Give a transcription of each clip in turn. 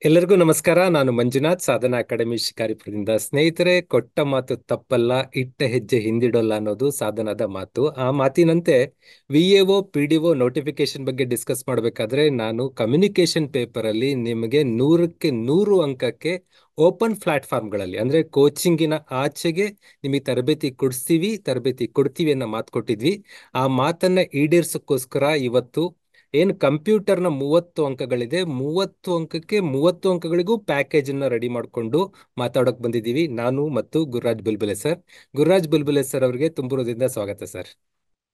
ಎಲ್ಲರಿಗೂ ನಮಸ್ಕಾರ. ನಾನು ಮಂಜುನಾಥ್, ಸಾಧನಾ ಅಕಾಡೆಮಿ ಶಿಕಾರಿಪುರದಿಂದ. ಸ್ನೇಹಿತರೆ, ಕೊಟ್ಟ ಮಾತು ತಪ್ಪಲ್ಲ, ಇಟ್ಟ ಹೆಜ್ಜೆ ಹಿಂದಿಡೋಲ್ಲ ಅನ್ನೋದು ಸಾಧನದ ಮಾತು. ಆ ಮಾತಿನಂತೆ VAO PDO ನೋಟಿಫಿಕೇಶನ್ ಬಗ್ಗೆ ಡಿಸ್ಕಸ್ ಮಾಡಬೇಕಾದ್ರೆ ನಾನು ಕಮ್ಯುನಿಕೇಶನ್ ಪೇಪರ್ ಅಲ್ಲಿ ನಿಮಗೆ 100ಕ್ಕೆ 100 ಅಂಕಕ್ಕೆ ಓಪನ್ ಪ್ಲಾಟ್ಫಾರ್ಮ್ಗಳಲ್ಲಿ ಅಂದ್ರೆ ಕೋಚಿಂಗಿನ ಆಚೆಗೆ ನಿಮಗೆ ತರಬೇತಿ ಕೊಡ್ತೀವಿ ಅನ್ನೋ ಮಾತು ಕೊಟ್ಟಿದ್ವಿ. ಆ ಮಾತನ್ನ ಈಡೇರಿಸೋಕ್ಕೋಸ್ಕರ ಇವತ್ತು ಏನು ಕಂಪ್ಯೂಟರ್ನ 30 ಅಂಕಗಳಿದೆ, 30 ಅಂಕಕ್ಕೆ 30 ಅಂಕಗಳಿಗೂ ಪ್ಯಾಕೇಜ್ ಅನ್ನ ರೆಡಿ ಮಾಡಿಕೊಂಡು ಮಾತಾಡೋಕ್ ಬಂದಿದ್ದೀವಿ, ನಾನು ಮತ್ತು ಗುರುರಾಜ್ ಬುಲ್ಬುಲೆ ಸರ್. ಗುರುರಾಜ್ ಬುಲ್ಬುಲೆ ಸರ್ ಅವರಿಗೆ ತುಂಬುವುದರಿಂದ ಸ್ವಾಗತ sir.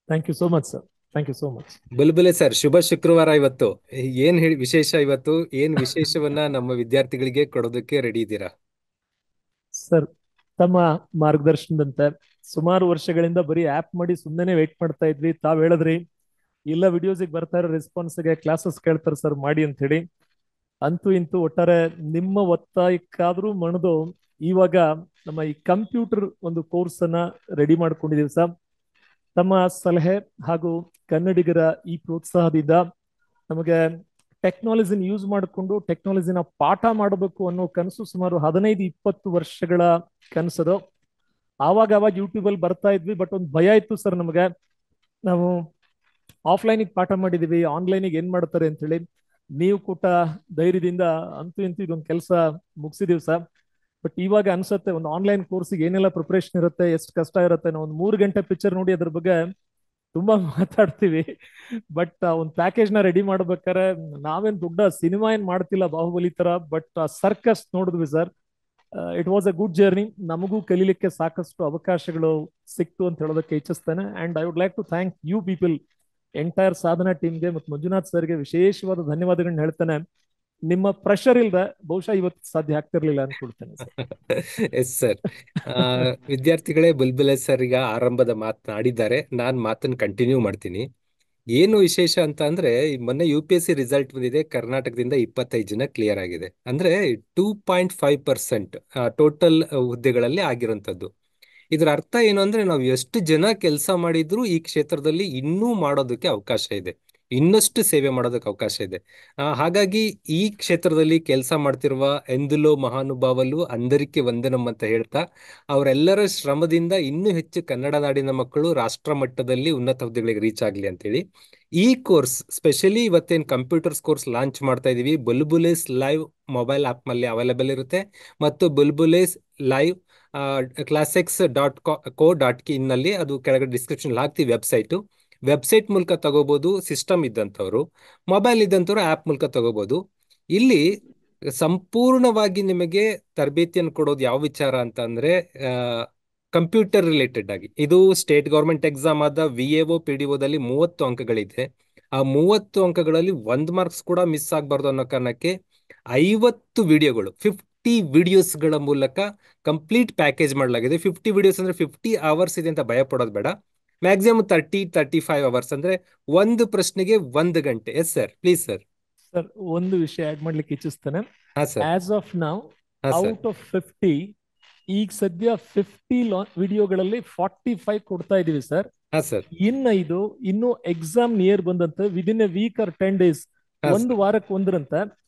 Thank you so much sir. Thank you so much. Bulbule sir, ಶುಭ ಶುಕ್ರವಾರ ಇವತ್ತು. ಏನ್ ಹೇಳಿ ವಿಶೇಷ ಇವತ್ತು? ಏನ್ ವಿಶೇಷವನ್ನ ನಮ್ಮ ವಿದ್ಯಾರ್ಥಿಗಳಿಗೆ ಕೊಡೋದಕ್ಕೆ ರೆಡಿ ಇದ್ದೀರಾ? ಸರ್, ತಮ್ಮ ಮಾರ್ಗದರ್ಶನದಂತೆ ಸುಮಾರು ವರ್ಷಗಳಿಂದ ಬರೀ ಆಪ್ ಮಾಡಿ ಸುಮ್ಮನೆ ವೇಟ್ ಮಾಡ್ತಾ ಇದ್ವಿ. ತಾವ್ ಹೇಳಿದ್ರಿ ಇಲ್ಲ ವಿಡಿಯೋಸಿಗೆ ಬರ್ತಾ ಇರೋ ರೆಸ್ಪಾನ್ಸ್ಗೆ ಕ್ಲಾಸಸ್ ಕೇಳ್ತಾರೆ ಸರ್ ಮಾಡಿ ಅಂತ ಹೇಳಿ. ಅಂತೂ ಇಂತೂ ಒಟ್ಟಾರೆ ನಿಮ್ಮ ಒತ್ತಾಯಕ್ಕಾದ್ರೂ ಮಣಿದು ಇವಾಗ ನಮ್ಮ ಈ ಕಂಪ್ಯೂಟರ್ ಒಂದು ಕೋರ್ಸ್ ಅನ್ನ ರೆಡಿ ಮಾಡ್ಕೊಂಡಿದೀವಿ ಸರ್. ತಮ್ಮ ಸಲಹೆ ಹಾಗೂ ಕನ್ನಡಿಗರ ಈ ಪ್ರೋತ್ಸಾಹದಿಂದ ನಮಗೆ ಟೆಕ್ನಾಲಜಿನ ಯೂಸ್ ಮಾಡಿಕೊಂಡು ಟೆಕ್ನಾಲಜಿನ ಪಾಠ ಮಾಡಬೇಕು ಅನ್ನೋ ಕನಸು ಸುಮಾರು 15-20 ವರ್ಷಗಳ ಕನಸದು. ಆವಾಗ ಯೂಟ್ಯೂಬ್ ಅಲ್ಲಿ ಬರ್ತಾ ಇದ್ವಿ, ಬಟ್ ಒಂದು ಭಯ ಇತ್ತು ಸರ್ ನಮಗೆ. ನಾವು ಆಫ್ಲೈನಿಗೆ ಪಾಠ ಮಾಡಿದೀವಿ, ಆನ್ಲೈನಿಗೆ ಏನ್ ಮಾಡ್ತಾರೆ ಅಂತ ಹೇಳಿ. ನೀವು ಕೊಟ್ಟ ಧೈರ್ಯದಿಂದ ಅಂತೂ ಇಂತೂ ಇದೊಂದು ಕೆಲಸ ಮುಗಿಸಿದೀವಿ ಸರ್. ಬಟ್ ಇವಾಗ ಅನ್ಸುತ್ತೆ ಒಂದು ಆನ್ಲೈನ್ ಕೋರ್ಸಿಗೆ ಏನೆಲ್ಲ ಪ್ರಿಪರೇಷನ್ ಇರುತ್ತೆ, ಎಷ್ಟು ಕಷ್ಟ ಇರುತ್ತೆ. ನಾವು ಒಂದು 3 ಗಂಟೆ ಪಿಕ್ಚರ್ ನೋಡಿ ಅದ್ರ ಬಗ್ಗೆ ತುಂಬಾ ಮಾತಾಡ್ತೀವಿ. ಬಟ್ ಒಂದು ಪ್ಯಾಕೇಜ್ ನ ರೆಡಿ ಮಾಡ್ಬೇಕಾದ್ರೆ ನಾವೇನ್ ದೊಡ್ಡ ಸಿನಿಮಾ ಏನ್ ಮಾಡ್ತಿಲ್ಲ ಬಾಹುಬಲಿ ತರ, ಬಟ್ ಸರ್ಕಸ್ ನೋಡಿದ್ವಿ ಸರ್. It was a good journey. ನಮಗೂ ಕಲೀಲಿಕ್ಕೆ ಸಾಕಷ್ಟು ಅವಕಾಶಗಳು ಸಿಕ್ತು ಅಂತ ಹೇಳೋದಕ್ಕೆ ಇಚ್ಛಿಸ್ತೇನೆ. And I would like to thank you people, entire Sadhana ಟೀಮ್ಗೆ ಮತ್ತು ಮಂಜುನಾಥ್ ಸರ್ಗೆ ವಿಶೇಷವಾದ ಧನ್ಯವಾದಗಳನ್ನ ಹೇಳ್ತೇನೆ. ನಿಮ್ಮ ಪ್ರೆಷರ್ ಇಲ್ದೆ ಬಹುಶಃ ಇವತ್ತು ಸಾಧ್ಯ ಆಗ್ತಿರ್ಲಿಲ್ಲ ಅನ್ಕೊಳ್ತೇನೆ ಸರ್. Yes sir. ವಿದ್ಯಾರ್ಥಿಗಳೇ, ಬುಲ್ಬುಲೆ ಸರ್ ಈಗ ಆರಂಭದ ಮಾತನಾಡಿದ್ದಾರೆ, ನಾನು ಮಾತನ್ನು ಕಂಟಿನ್ಯೂ ಮಾಡ್ತೀನಿ. ಏನು ವಿಶೇಷ ಅಂತ ಅಂದ್ರೆ, ಈ ಮೊನ್ನೆ UPSC ರಿಸಲ್ಟ್ ಬಂದಿದೆ. ಕರ್ನಾಟಕದಿಂದ 25 ಜನ ಕ್ಲಿಯರ್ ಆಗಿದೆ, ಅಂದ್ರೆ 2.5% ಟೋಟಲ್ ಹುದ್ದೆಗಳಲ್ಲಿ ಆಗಿರುವಂತದ್ದು. ಇದರ ಅರ್ಥ ಏನು ಅಂದ್ರೆ, ನಾವು ಎಷ್ಟು ಜನ ಕೆಲಸ ಮಾಡಿದ್ರು ಈ ಕ್ಷೇತ್ರದಲ್ಲಿ ಇನ್ನೂ ಮಾಡೋದಕ್ಕೆ ಅವಕಾಶ ಇದೆ, ಇನ್ನಷ್ಟು ಸೇವೆ ಮಾಡೋದಕ್ಕೆ ಅವಕಾಶ ಇದೆ. ಹಾಗಾಗಿ ಈ ಕ್ಷೇತ್ರದಲ್ಲಿ ಕೆಲಸ ಮಾಡ್ತಿರುವ ಎಂದುಲೋ ಮಹಾನುಭಾವಲು ಅಂದರಿಕೆ ವಂದನಂ ಅಂತ ಹೇಳ್ತಾ, ಅವರೆಲ್ಲರ ಶ್ರಮದಿಂದ ಇನ್ನೂ ಹೆಚ್ಚು ಕನ್ನಡ ನಾಡಿನ ಮಕ್ಕಳು ರಾಷ್ಟ್ರ ಮಟ್ಟದಲ್ಲಿ ಉನ್ನತ ಹುದ್ದೆಗಳಿಗೆ ರೀಚ್ ಆಗಲಿ ಅಂತೇಳಿ ಈ ಕೋರ್ಸ್ ಸ್ಪೆಷಲಿ ಇವತ್ತೇನು ಕಂಪ್ಯೂಟರ್ಸ್ ಕೋರ್ಸ್ ಲಾಂಚ್ ಮಾಡ್ತಾ ಇದೀವಿ. ಬುಲ್ಬುಲೇಸ್ ಲೈವ್ ಮೊಬೈಲ್ ಆಪ್ ನಲ್ಲಿ ಅವೈಲೇಬಲ್ ಇರುತ್ತೆ, ಮತ್ತು ಬುಲ್ಬುಲೇಸ್ ಲೈವ್ classics.co.in ನಲ್ಲಿ, ಅದು ಕೆಳಗಡೆ ಡಿಸ್ಕ್ರಿಪ್ಷನ್ ಹಾಕ್ತೀವಿ ವೆಬ್ಸೈಟ್ ಮೂಲಕ ತಗೋಬಹುದು. ಸಿಸ್ಟಮ್ ಇದ್ದಂಥವ್ರು, ಮೊಬೈಲ್ ಇದ್ದಂಥವ್ರು ಆಪ್ ಮೂಲಕ ತಗೋಬಹುದು. ಇಲ್ಲಿ ಸಂಪೂರ್ಣವಾಗಿ ನಿಮಗೆ ತರಬೇತಿಯನ್ನು ಕೊಡೋದು ಯಾವ ವಿಚಾರ ಅಂತ ಅಂದ್ರೆ, ಕಂಪ್ಯೂಟರ್ ರಿಲೇಟೆಡ್ ಆಗಿ. ಇದು ಸ್ಟೇಟ್ ಗೌರ್ಮೆಂಟ್ ಎಕ್ಸಾಮ್ ಆದ VAO PDOದಲ್ಲಿ 30 ಅಂಕಗಳಿದೆ. ಆ 30 ಅಂಕಗಳಲ್ಲಿ 1 ಮಾರ್ಕ್ಸ್ ಕೂಡ ಮಿಸ್ ಆಗಬಾರ್ದು ಅನ್ನೋ ಕಾರಣಕ್ಕೆ 50 ವಿಡಿಯೋಗಳು, 50 ವಿಡಿಯೋಸ್ಗಳ ಮೂಲಕ ಕಂಪ್ಲೀಟ್ ಪ್ಯಾಕೇಜ್ ಮಾಡಲಾಗಿದೆ. 50 ವಿಡಿಯೋಸ್ ಅಂದ್ರೆ 50 ಅವರ್ಸ್ ಇದೆ ಅಂತ ಭಯ ಪಡೋದು ಬೇಡ. ಮ್ಯಾಕ್ಸಿಮಮ್ 35 ಅವರ್ಸ್, ಅಂದ್ರೆ ಒಂದು ಪ್ರಶ್ನೆಗೆ 1 ಗಂಟೆ. Yes sir, please sir. Sir, ಒಂದು ವಿಷಯ ಆಡ್ ಮಾಡ್ಲಿಕ್ಕೆ ಇಚ್ಛಿಸ್ತೇನೆ. ಹಾ ಸರ್. ಆಸ್ ಆಫ್ ನೌ, ಹಾ ಸರ್. ಔಟ್ ಆಫ್ 50, ಈಗ ಸದ್ಯ 50 ವಿಡಿಯೋಗಳಲ್ಲಿ 45 ಕೊಡ್ತಾ ಇದೀವಿ ಸರ್. ಹಾ ಸರ್. ಇನ್ನು ಎಕ್ಸಾಮ್ ನಿಯರ್ ಬಂದಂತೆ within a week or 10 days, ಹಾ ಒಂದು ಸರ್. ವಾರಕ್ಕೆ ಒಂದರಂತೆ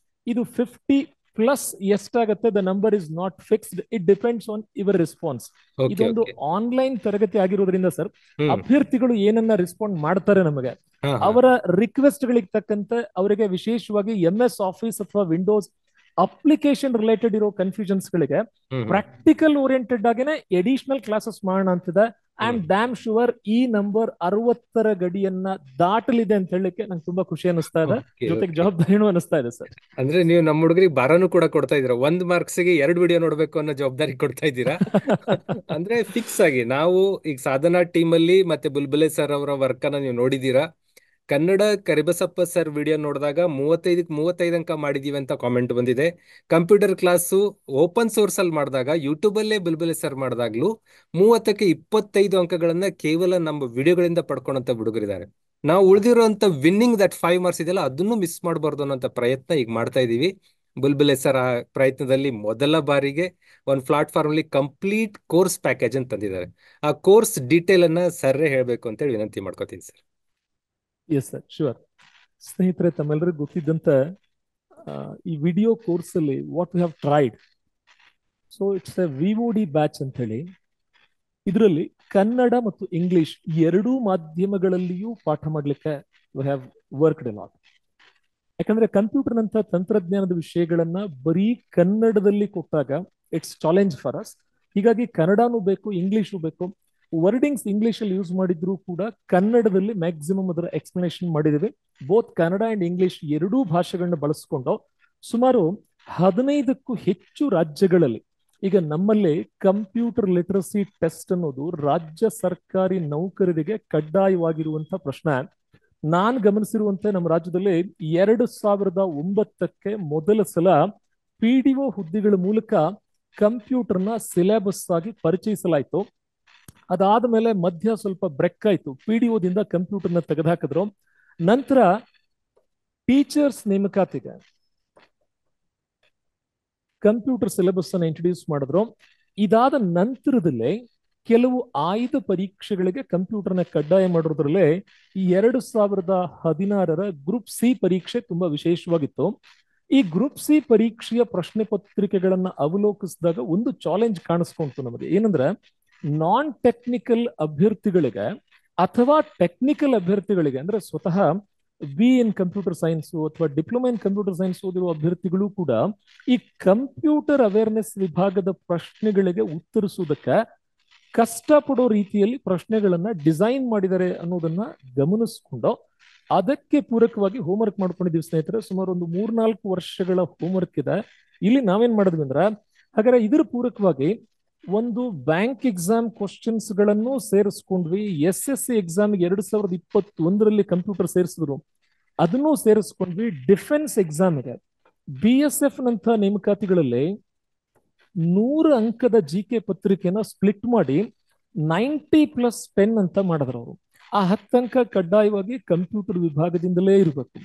ಇದು 50 ಪ್ಲಸ್ ಎಷ್ಟಾಗತ್ತೆ, the number is not fixed, it depends on your response. Okay ಇದೊಂದು ಓಕೆ. ಆನ್ಲೈನ್ ತರಗತಿ ಆಗಿರೋದ್ರಿಂದ ಸರ್, ಹ್ಮ್. ಅಭ್ಯರ್ಥಿಗಳು ಏನನ್ನ ರೆಸ್ಪಾಂಡ್ ಮಾಡ್ತಾರೆ ನಮಗೆ, ಹಾ ಹಾ. ಅವರ ರಿಕ್ವೆಸ್ಟ್ ಗಳಿಗೆ ತಕ್ಕಂತೆ ಅವರಿಗೆ ವಿಶೇಷವಾಗಿ MS ಆಫೀಸ್ ಅಥವಾ ವಿಂಡೋಸ್ ಅಪ್ಲಿಕೇಶನ್ ರಿಲೇಟೆಡ್ ಇರೋ ಕನ್ಫ್ಯೂಷನ್ಸ್ ಗಳಿಗೆ ಹ್ಮ್ ಹ್ಮ್ ಪ್ರಾಕ್ಟಿಕಲ್ ಓರಿಯೆಂಟೆಡ್ ಆಗೇನೆ ಎಡಿಷನಲ್ ಕ್ಲಾಸಸ್ ಮಾಡೋಣ ಅಂತಿದೆ. I am hmm. Dam sure ಈ ನಂಬರ್ 60ರ ಗಡಿಯನ್ನ ದಾಟಲಿದೆ ಅಂತ ಹೇಳಲಿಕ್ಕೆ ನಂಗೆ ತುಂಬಾ ಖುಷಿ ಅನಿಸ್ತಾ ಇದೆ, ಓಕೆ ಜೊತೆಗೆ ಓಕೆ. ಜವಾಬ್ದಾರಿನೂ ಅನಿಸ್ತಾ ಇದೆ ಸರ್. ಅಂದ್ರೆ ನೀವು ನಮ್ಮ ಹುಡುಗರಿಗೆ ಭಾರನೂ ಕೂಡ ಕೊಡ್ತಾ ಇದ್ದೀರಾ, 1 ಮಾರ್ಕ್ಸ್ಗೆ 2 ವಿಡಿಯೋ ನೋಡ್ಬೇಕು ಅನ್ನೋ ಜವಾಬ್ದಾರಿ ಕೊಡ್ತಾ ಇದ್ದೀರಾ. ಅಂದ್ರೆ ಫಿಕ್ಸ್ ಆಗಿ ನಾವು ಈಗ ಸಾಧನಾ ಟೀಮ್ ಅಲ್ಲಿ ಮತ್ತೆ ಬುಲ್ಬುಲೆ ಸರ್ ಅವರ ವರ್ಕ್ ಅನ್ನ ನೀವು ನೋಡಿದೀರಾ. ಕನ್ನಡ ಕರಿಬಸಪ್ಪ ಸರ್ ವಿಡಿಯೋ ನೋಡಿದಾಗ 35ಕ್ಕೆ 35 ಅಂಕ ಮಾಡಿದೀವಿ ಅಂತ ಕಾಮೆಂಟ್ ಬಂದಿದೆ. ಕಂಪ್ಯೂಟರ್ ಕ್ಲಾಸು ಓಪನ್ ಸೋರ್ಸ್ ಅಲ್ಲಿ ಮಾಡಿದಾಗ, ಯೂಟ್ಯೂಬ್ ಅಲ್ಲೇ ಬುಲ್ಬುಲೆ ಸರ್ ಮಾಡಿದಾಗ್ಲೂ 30ಕ್ಕೆ 25 ಅಂಕಗಳನ್ನ ಕೇವಲ ನಮ್ಮ ವಿಡಿಯೋಗಳಿಂದ ಪಡ್ಕೊಂಡಂತ ಹುಡುಗರಿದ್ದಾರೆ. ನಾವು ಉಳಿದಿರುವಂತ ವಿನ್ನಿಂಗ್ ದಟ್ 5 ಮಾರ್ಕ್ಸ್ ಇದೆಯಲ್ಲ, ಅದನ್ನು ಮಿಸ್ ಮಾಡಬಾರ್ದು ಅನ್ನೋಂಥ ಪ್ರಯತ್ನ ಈಗ ಮಾಡ್ತಾ ಇದೀವಿ. ಬುಲ್ಬುಲೆ ಸರ್ ಆ ಪ್ರಯತ್ನದಲ್ಲಿ ಮೊದಲ ಬಾರಿಗೆ ಒಂದು ಪ್ಲಾಟ್ಫಾರ್ಮ್ ಅಲ್ಲಿ ಕಂಪ್ಲೀಟ್ ಕೋರ್ಸ್ ಪ್ಯಾಕೇಜ್ ಅಂತ ತಂದಿದ್ದಾರೆ. ಆ ಕೋರ್ಸ್ ಡೀಟೇಲ್ ಅನ್ನ ಸರ್ರೇ ಹೇಳ್ಬೇಕು ಅಂತ ಹೇಳಿ ವಿನಂತಿ ಮಾಡ್ಕೋತೀನಿ ಸರ್. Yes sir, sure. ಸ್ನೇಹಿತರೆ, ತಮ್ಮೆಲ್ಲರಿಗೂ ಗೊತ್ತಿದ್ದಂತೆ ಈ ವಿಡಿಯೋ ಕೋರ್ಸ್ ಅಲ್ಲಿ what we have tried, so it's a VOD batch ಅಂತ ಹೇಳಿ. ಇದರಲ್ಲಿ ಕನ್ನಡ ಮತ್ತು ಇಂಗ್ಲಿಷ್ ಎರಡೂ ಮಾಧ್ಯಮಗಳಲ್ಲಿಯೂ ಪಾಠ ಮಾಡಲಿಕ್ಕೆ we have worked A lot. ಯಾಕಂದ್ರೆ ಕಂಪ್ಯೂಟರ್ ನಂತ ತಂತ್ರಜ್ಞಾನದ ವಿಷಯಗಳನ್ನ ಬರೀ ಕನ್ನಡದಲ್ಲಿ ಕೊಟ್ಟಾಗ ಇಟ್ಸ್ ಚಾಲೆಂಜ್ ಫಾರ್ ಅಸ್. ಹೀಗಾಗಿ ಕನ್ನಡನೂ ಬೇಕು, ಇಂಗ್ಲಿಷು ಬೇಕು. ವರ್ಡಿಂಗ್ಸ್ ಇಂಗ್ಲಿಷ್ ಅಲ್ಲಿ ಯೂಸ್ ಮಾಡಿದ್ರು ಕೂಡ ಕನ್ನಡದಲ್ಲಿ ಮ್ಯಾಕ್ಸಿಮಮ್ ಅದರ ಎಕ್ಸ್ಪ್ಲನೇಷನ್ ಮಾಡಿದ್ದೇವೆ. ಬೋತ್ ಕನ್ನಡ ಅಂಡ್ ಇಂಗ್ಲಿಷ್ ಎರಡೂ ಭಾಷೆಗಳನ್ನ ಬಳಸ್ಕೊಂಡು ಸುಮಾರು 15ಕ್ಕೂ ಹೆಚ್ಚು ರಾಜ್ಯಗಳಲ್ಲಿ ಈಗ ನಮ್ಮಲ್ಲಿ ಕಂಪ್ಯೂಟರ್ ಲಿಟರಸಿ ಟೆಸ್ಟ್ ಅನ್ನೋದು ರಾಜ್ಯ ಸರ್ಕಾರಿ ನೌಕರರಿಗೆ ಕಡ್ಡಾಯವಾಗಿರುವಂತ ಪ್ರಶ್ನೆ. ನಾನ್ ಗಮನಿಸಿರುವಂತೆ ನಮ್ಮ ರಾಜ್ಯದಲ್ಲಿ 2009ಕ್ಕೆ ಮೊದಲ ಸಲ PDO ಹುದ್ದೆಗಳ ಮೂಲಕ ಕಂಪ್ಯೂಟರ್ನ ಸಿಲೆಬಸ್ ಆಗಿ ಪರಿಚಯಿಸಲಾಯಿತು. ಅದಾದ ಮೇಲೆ ಮಧ್ಯ ಸ್ವಲ್ಪ ಬ್ರೇಕ್ ಆಯ್ತು, PDOದಿಂದ ಕಂಪ್ಯೂಟರ್ನ ತೆಗೆದುಹಾಕಿದ್ರು. ನಂತರ ಟೀಚರ್ಸ್ ನೇಮಕಾತಿಗೆ ಕಂಪ್ಯೂಟರ್ ಸಿಲೆಬಸ್ ಅನ್ನು ಇಂಟ್ರೊಡ್ಯೂಸ್ ಮಾಡಿದ್ರು. ಇದಾದ ನಂತರದಲ್ಲೇ ಕೆಲವು ಆಯ್ದ ಪರೀಕ್ಷೆಗಳಿಗೆ ಕಂಪ್ಯೂಟರ್ನ ಕಡ್ಡಾಯ ಮಾಡೋದ್ರಲ್ಲೇ ಈ 2016ರ ಗ್ರೂಪ್ ಸಿ ಪರೀಕ್ಷೆ ತುಂಬಾ ವಿಶೇಷವಾಗಿತ್ತು. ಈ ಗ್ರೂಪ್ ಸಿ ಪರೀಕ್ಷೆಯ ಪ್ರಶ್ನೆ ಪತ್ರಿಕೆಗಳನ್ನ ಅವಲೋಕಿಸಿದಾಗ ಒಂದು ಚಾಲೆಂಜ್ ಕಾಣಿಸ್ಕೊಂತು ನಮಗೆ. ಏನಂದ್ರೆ ನಾನ್ ಟೆಕ್ನಿಕಲ್ ಅಭ್ಯರ್ಥಿಗಳಿಗೆ ಅಥವಾ ಟೆಕ್ನಿಕಲ್ ಅಭ್ಯರ್ಥಿಗಳಿಗೆ ಅಂದ್ರೆ ಸ್ವತಃ ಬಿ ಇನ್ ಕಂಪ್ಯೂಟರ್ ಸೈನ್ಸ್ ಅಥವಾ ಡಿಪ್ಲೊಮಾ ಇನ್ ಕಂಪ್ಯೂಟರ್ ಸೈನ್ಸ್ ಓದಿರುವ ಅಭ್ಯರ್ಥಿಗಳು ಕೂಡ ಈ ಕಂಪ್ಯೂಟರ್ ಅವೇರ್ನೆಸ್ ವಿಭಾಗದ ಪ್ರಶ್ನೆಗಳಿಗೆ ಉತ್ತರಿಸುವುದಕ್ಕೆ ಕಷ್ಟಪಡೋ ರೀತಿಯಲ್ಲಿ ಪ್ರಶ್ನೆಗಳನ್ನ ಡಿಸೈನ್ ಮಾಡಿದ್ದಾರೆ ಅನ್ನೋದನ್ನ ಗಮನಿಸ್ಕೊಂಡು ಅದಕ್ಕೆ ಪೂರಕವಾಗಿ ಹೋಮ್ವರ್ಕ್ ಮಾಡ್ಕೊಂಡಿದ್ದೀವಿ ಸ್ನೇಹಿತರೆ. ಸುಮಾರು ಒಂದು 3-4 ವರ್ಷಗಳ ಹೋಮ್ವರ್ಕ್ ಇದೆ. ಇಲ್ಲಿ ನಾವೇನ್ ಮಾಡಿದ್ವಿ ಅಂದ್ರೆ, ಹಾಗಾದ್ರೆ ಇದರ ಪೂರಕವಾಗಿ ಒಂದು ಬ್ಯಾಂಕ್ ಎಕ್ಸಾಮ್ ಕ್ವಶನ್ಸ್ ಗಳನ್ನು ಸೇರಿಸ್ಕೊಂಡ್ವಿ. SSC ಎಕ್ಸಾಮ್ 2021ರಲ್ಲಿ ಕಂಪ್ಯೂಟರ್ ಸೇರಿಸಿದ್ರು, ಅದನ್ನು ಸೇರಿಸ್ಕೊಂಡ್ವಿ. ಡಿಫೆನ್ಸ್ ಎಕ್ಸಾಮ್ ಇದೆ, BSF ನಂತ ನೇಮಕಾತಿಗಳಲ್ಲಿ 100 ಅಂಕದ GK ಪತ್ರಿಕೆನ ಸ್ಪ್ಲಿಟ್ ಮಾಡಿ 90+10 ಅಂತ ಮಾಡಿದ್ರು ಅವರು. ಆ 10 ಅಂಕ ಕಡ್ಡಾಯವಾಗಿ ಕಂಪ್ಯೂಟರ್ ವಿಭಾಗದಿಂದಲೇ ಇರಬೇಕು.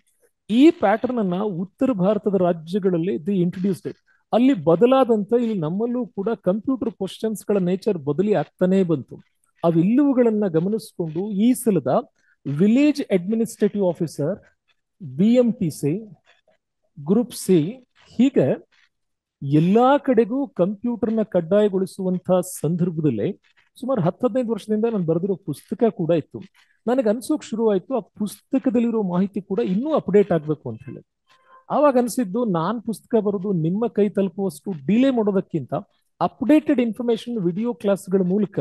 ಈ ಪ್ಯಾಟರ್ನ್ ಅನ್ನ ಉತ್ತರ ಭಾರತದ ರಾಜ್ಯಗಳಲ್ಲಿ ದಿ ಇಂಟ್ರೊಡ್ಯೂಸ್ಡ್. ಅಲ್ಲಿ ಬದಲಾದಂತ ಇಲ್ಲಿ ನಮ್ಮಲ್ಲೂ ಕೂಡ ಕಂಪ್ಯೂಟರ್ ಕ್ವಶನ್ಸ್ ಗಳ ನೇಚರ್ ಬದಲಿ ಆಗ್ತಾನೆ ಬಂತು. ಅವೆಲ್ಲವುಗಳನ್ನ ಗಮನಿಸಿಕೊಂಡು ಈ ಸಲದ village administrative officer, BMTC, group C, ಹೀಗೆ ಎಲ್ಲಾ ಕಡೆಗೂ ಕಂಪ್ಯೂಟರ್ನ ಕಡ್ಡಾಯಗೊಳಿಸುವಂತಹ ಸಂದರ್ಭದಲ್ಲಿ ಸುಮಾರು 10-15 ವರ್ಷದಿಂದ ನಾನು ಬರೆದಿರೋ ಪುಸ್ತಕ ಕೂಡ ಇತ್ತು. ನನಗೆ ಅನ್ಸೋಕ್ ಶುರು ಆಯ್ತು ಆ ಪುಸ್ತಕದಲ್ಲಿರೋ ಮಾಹಿತಿ ಕೂಡ ಇನ್ನೂ ಅಪ್ಡೇಟ್ ಆಗ್ಬೇಕು ಅಂತ ಹೇಳಿ. ಆವಾಗ ಅನ್ಸಿದ್ದು, ನಾನ್ ಪುಸ್ತಕ ಬರೋದು ನಿಮ್ಮ ಕೈ ತಲುಪುವಷ್ಟು ಡಿಲೇ ಮಾಡೋದಕ್ಕಿಂತ ಅಪ್ಡೇಟೆಡ್ ಇನ್ಫಾರ್ಮೇಶನ್ ವಿಡಿಯೋ ಕ್ಲಾಸ್ಗಳ ಮೂಲಕ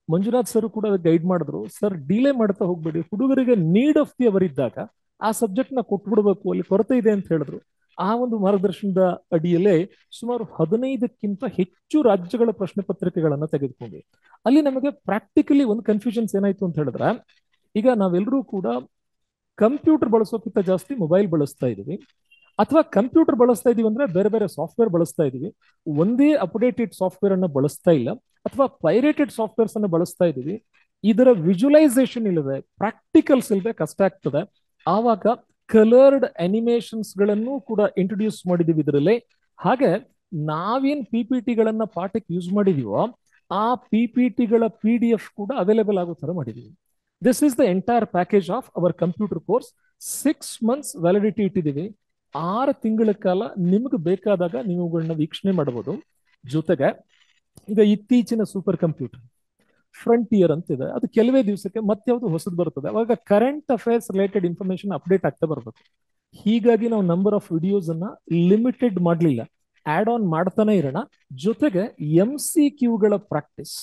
ಮಂಜುನಾಥ್ ಸರ್ ಕೂಡ ಗೈಡ್ ಮಾಡಿದ್ರು. ಸರ್, ಡಿಲೇ ಮಾಡ್ತಾ ಹೋಗ್ಬೇಡಿ, ಹುಡುಗರಿಗೆ ನೀಡ್ ಆಫ್ ದಿ ಅವರ್ ಇದ್ದಾಗ ಆ ಸಬ್ಜೆಕ್ಟ್ ನ ಕೊಟ್ಬಿಡ್ಬೇಕು, ಅಲ್ಲಿ ಕೊರತೆ ಇದೆ ಅಂತ ಹೇಳಿದ್ರು. ಆ ಒಂದು ಮಾರ್ಗದರ್ಶನದ ಅಡಿಯಲ್ಲೇ ಸುಮಾರು 15ಕ್ಕಿಂತ ಹೆಚ್ಚು ರಾಜ್ಯಗಳ ಪ್ರಶ್ನೆ ಪತ್ರಿಕೆಗಳನ್ನ ತೆಗೆದುಕೊಂಡ್ವಿ. ಅಲ್ಲಿ ನಮಗೆ ಪ್ರಾಕ್ಟಿಕಲಿ ಒಂದು ಕನ್ಫ್ಯೂಷನ್ಸ್ ಏನಾಯ್ತು ಅಂತ ಹೇಳಿದ್ರೆ, ಈಗ ನಾವೆಲ್ಲರೂ ಕೂಡ ಕಂಪ್ಯೂಟರ್ ಬಳಸೋಕ್ಕಿಂತ ಜಾಸ್ತಿ ಮೊಬೈಲ್ ಬಳಸ್ತಾ ಇದೀವಿ, ಅಥವಾ ಕಂಪ್ಯೂಟರ್ ಬಳಸ್ತಾ ಇದೀವಿ ಅಂದ್ರೆ ಬೇರೆ ಬೇರೆ ಸಾಫ್ಟ್ವೇರ್ ಬಳಸ್ತಾ ಇದೀವಿ. ಒಂದೇ ಅಪ್ಡೇಟೆಡ್ ಸಾಫ್ಟ್ವೇರ್ ಅನ್ನ ಬಳಸ್ತಾ ಇಲ್ಲ, ಅಥವಾ ಪೈರೇಟೆಡ್ ಸಾಫ್ಟ್ವೇರ್ಸ್ ಅನ್ನ ಬಳಸ್ತಾ ಇದೀವಿ. ಇದರ ವಿಜುವಲೈಸೇಷನ್ ಇಲ್ಲದೆ, ಪ್ರಾಕ್ಟಿಕಲ್ಸ್ ಇಲ್ಲದೆ ಕಷ್ಟ ಆಗ್ತದೆ. ಆವಾಗ ಕಲರ್ಡ್ ಅನಿಮೇಷನ್ಸ್ ಗಳನ್ನು ಕೂಡ ಇಂಟ್ರೊಡ್ಯೂಸ್ ಮಾಡಿದೀವಿ ಇದರಲ್ಲಿ. ಹಾಗೆ ನಾವೇನ್ PPT ಗಳನ್ನ ಪಾಠಕ್ಕೆ ಯೂಸ್ ಮಾಡಿದೀವೋ ಆ PPT ಗಳ PDF ಕೂಡ ಅವೈಲೇಬಲ್ ಆಗೋ ತರ ಮಾಡಿದೀವಿ. This is the entire package of our computer course. 6 months validity ಇಟ್ಟಿದ್ದೀವಿ. 6 ತಿಂಗಳ ಕಾಲ ನಿಮ್ಗೆ ಬೇಕಾದಾಗ ನೀವುಗಳನ್ನ ವೀಕ್ಷಣೆ ಮಾಡಬಹುದು. ಜೊತೆಗೆ ಈಗ ಇತ್ತೀಚಿನ ಸೂಪರ್ ಕಂಪ್ಯೂಟರ್ ಫ್ರಂಟಿಯರ್ ಅಂತಿದೆ, ಅದು ಕೆಲವೇ ದಿವಸಕ್ಕೆ ಮತ್ಯಾವುದು ಹೊಸದು ಬರ್ತದೆ. ಅವಾಗ current affairs related information update ಆಗ್ತಾ ಬರಬೇಕು. ಹೀಗಾಗಿ ನಾವು ನಂಬರ್ ಆಫ್ ವಿಡಿಯೋಸ್ ಅನ್ನ ಲಿಮಿಟೆಡ್ ಮಾಡಲಿಲ್ಲ, ಆಡ್ ಆನ್ ಮಾಡ್ತಾನೆ ಇರೋಣ. ಜೊತೆಗೆ MCQಗಳ ಪ್ರಾಕ್ಟೀಸ್,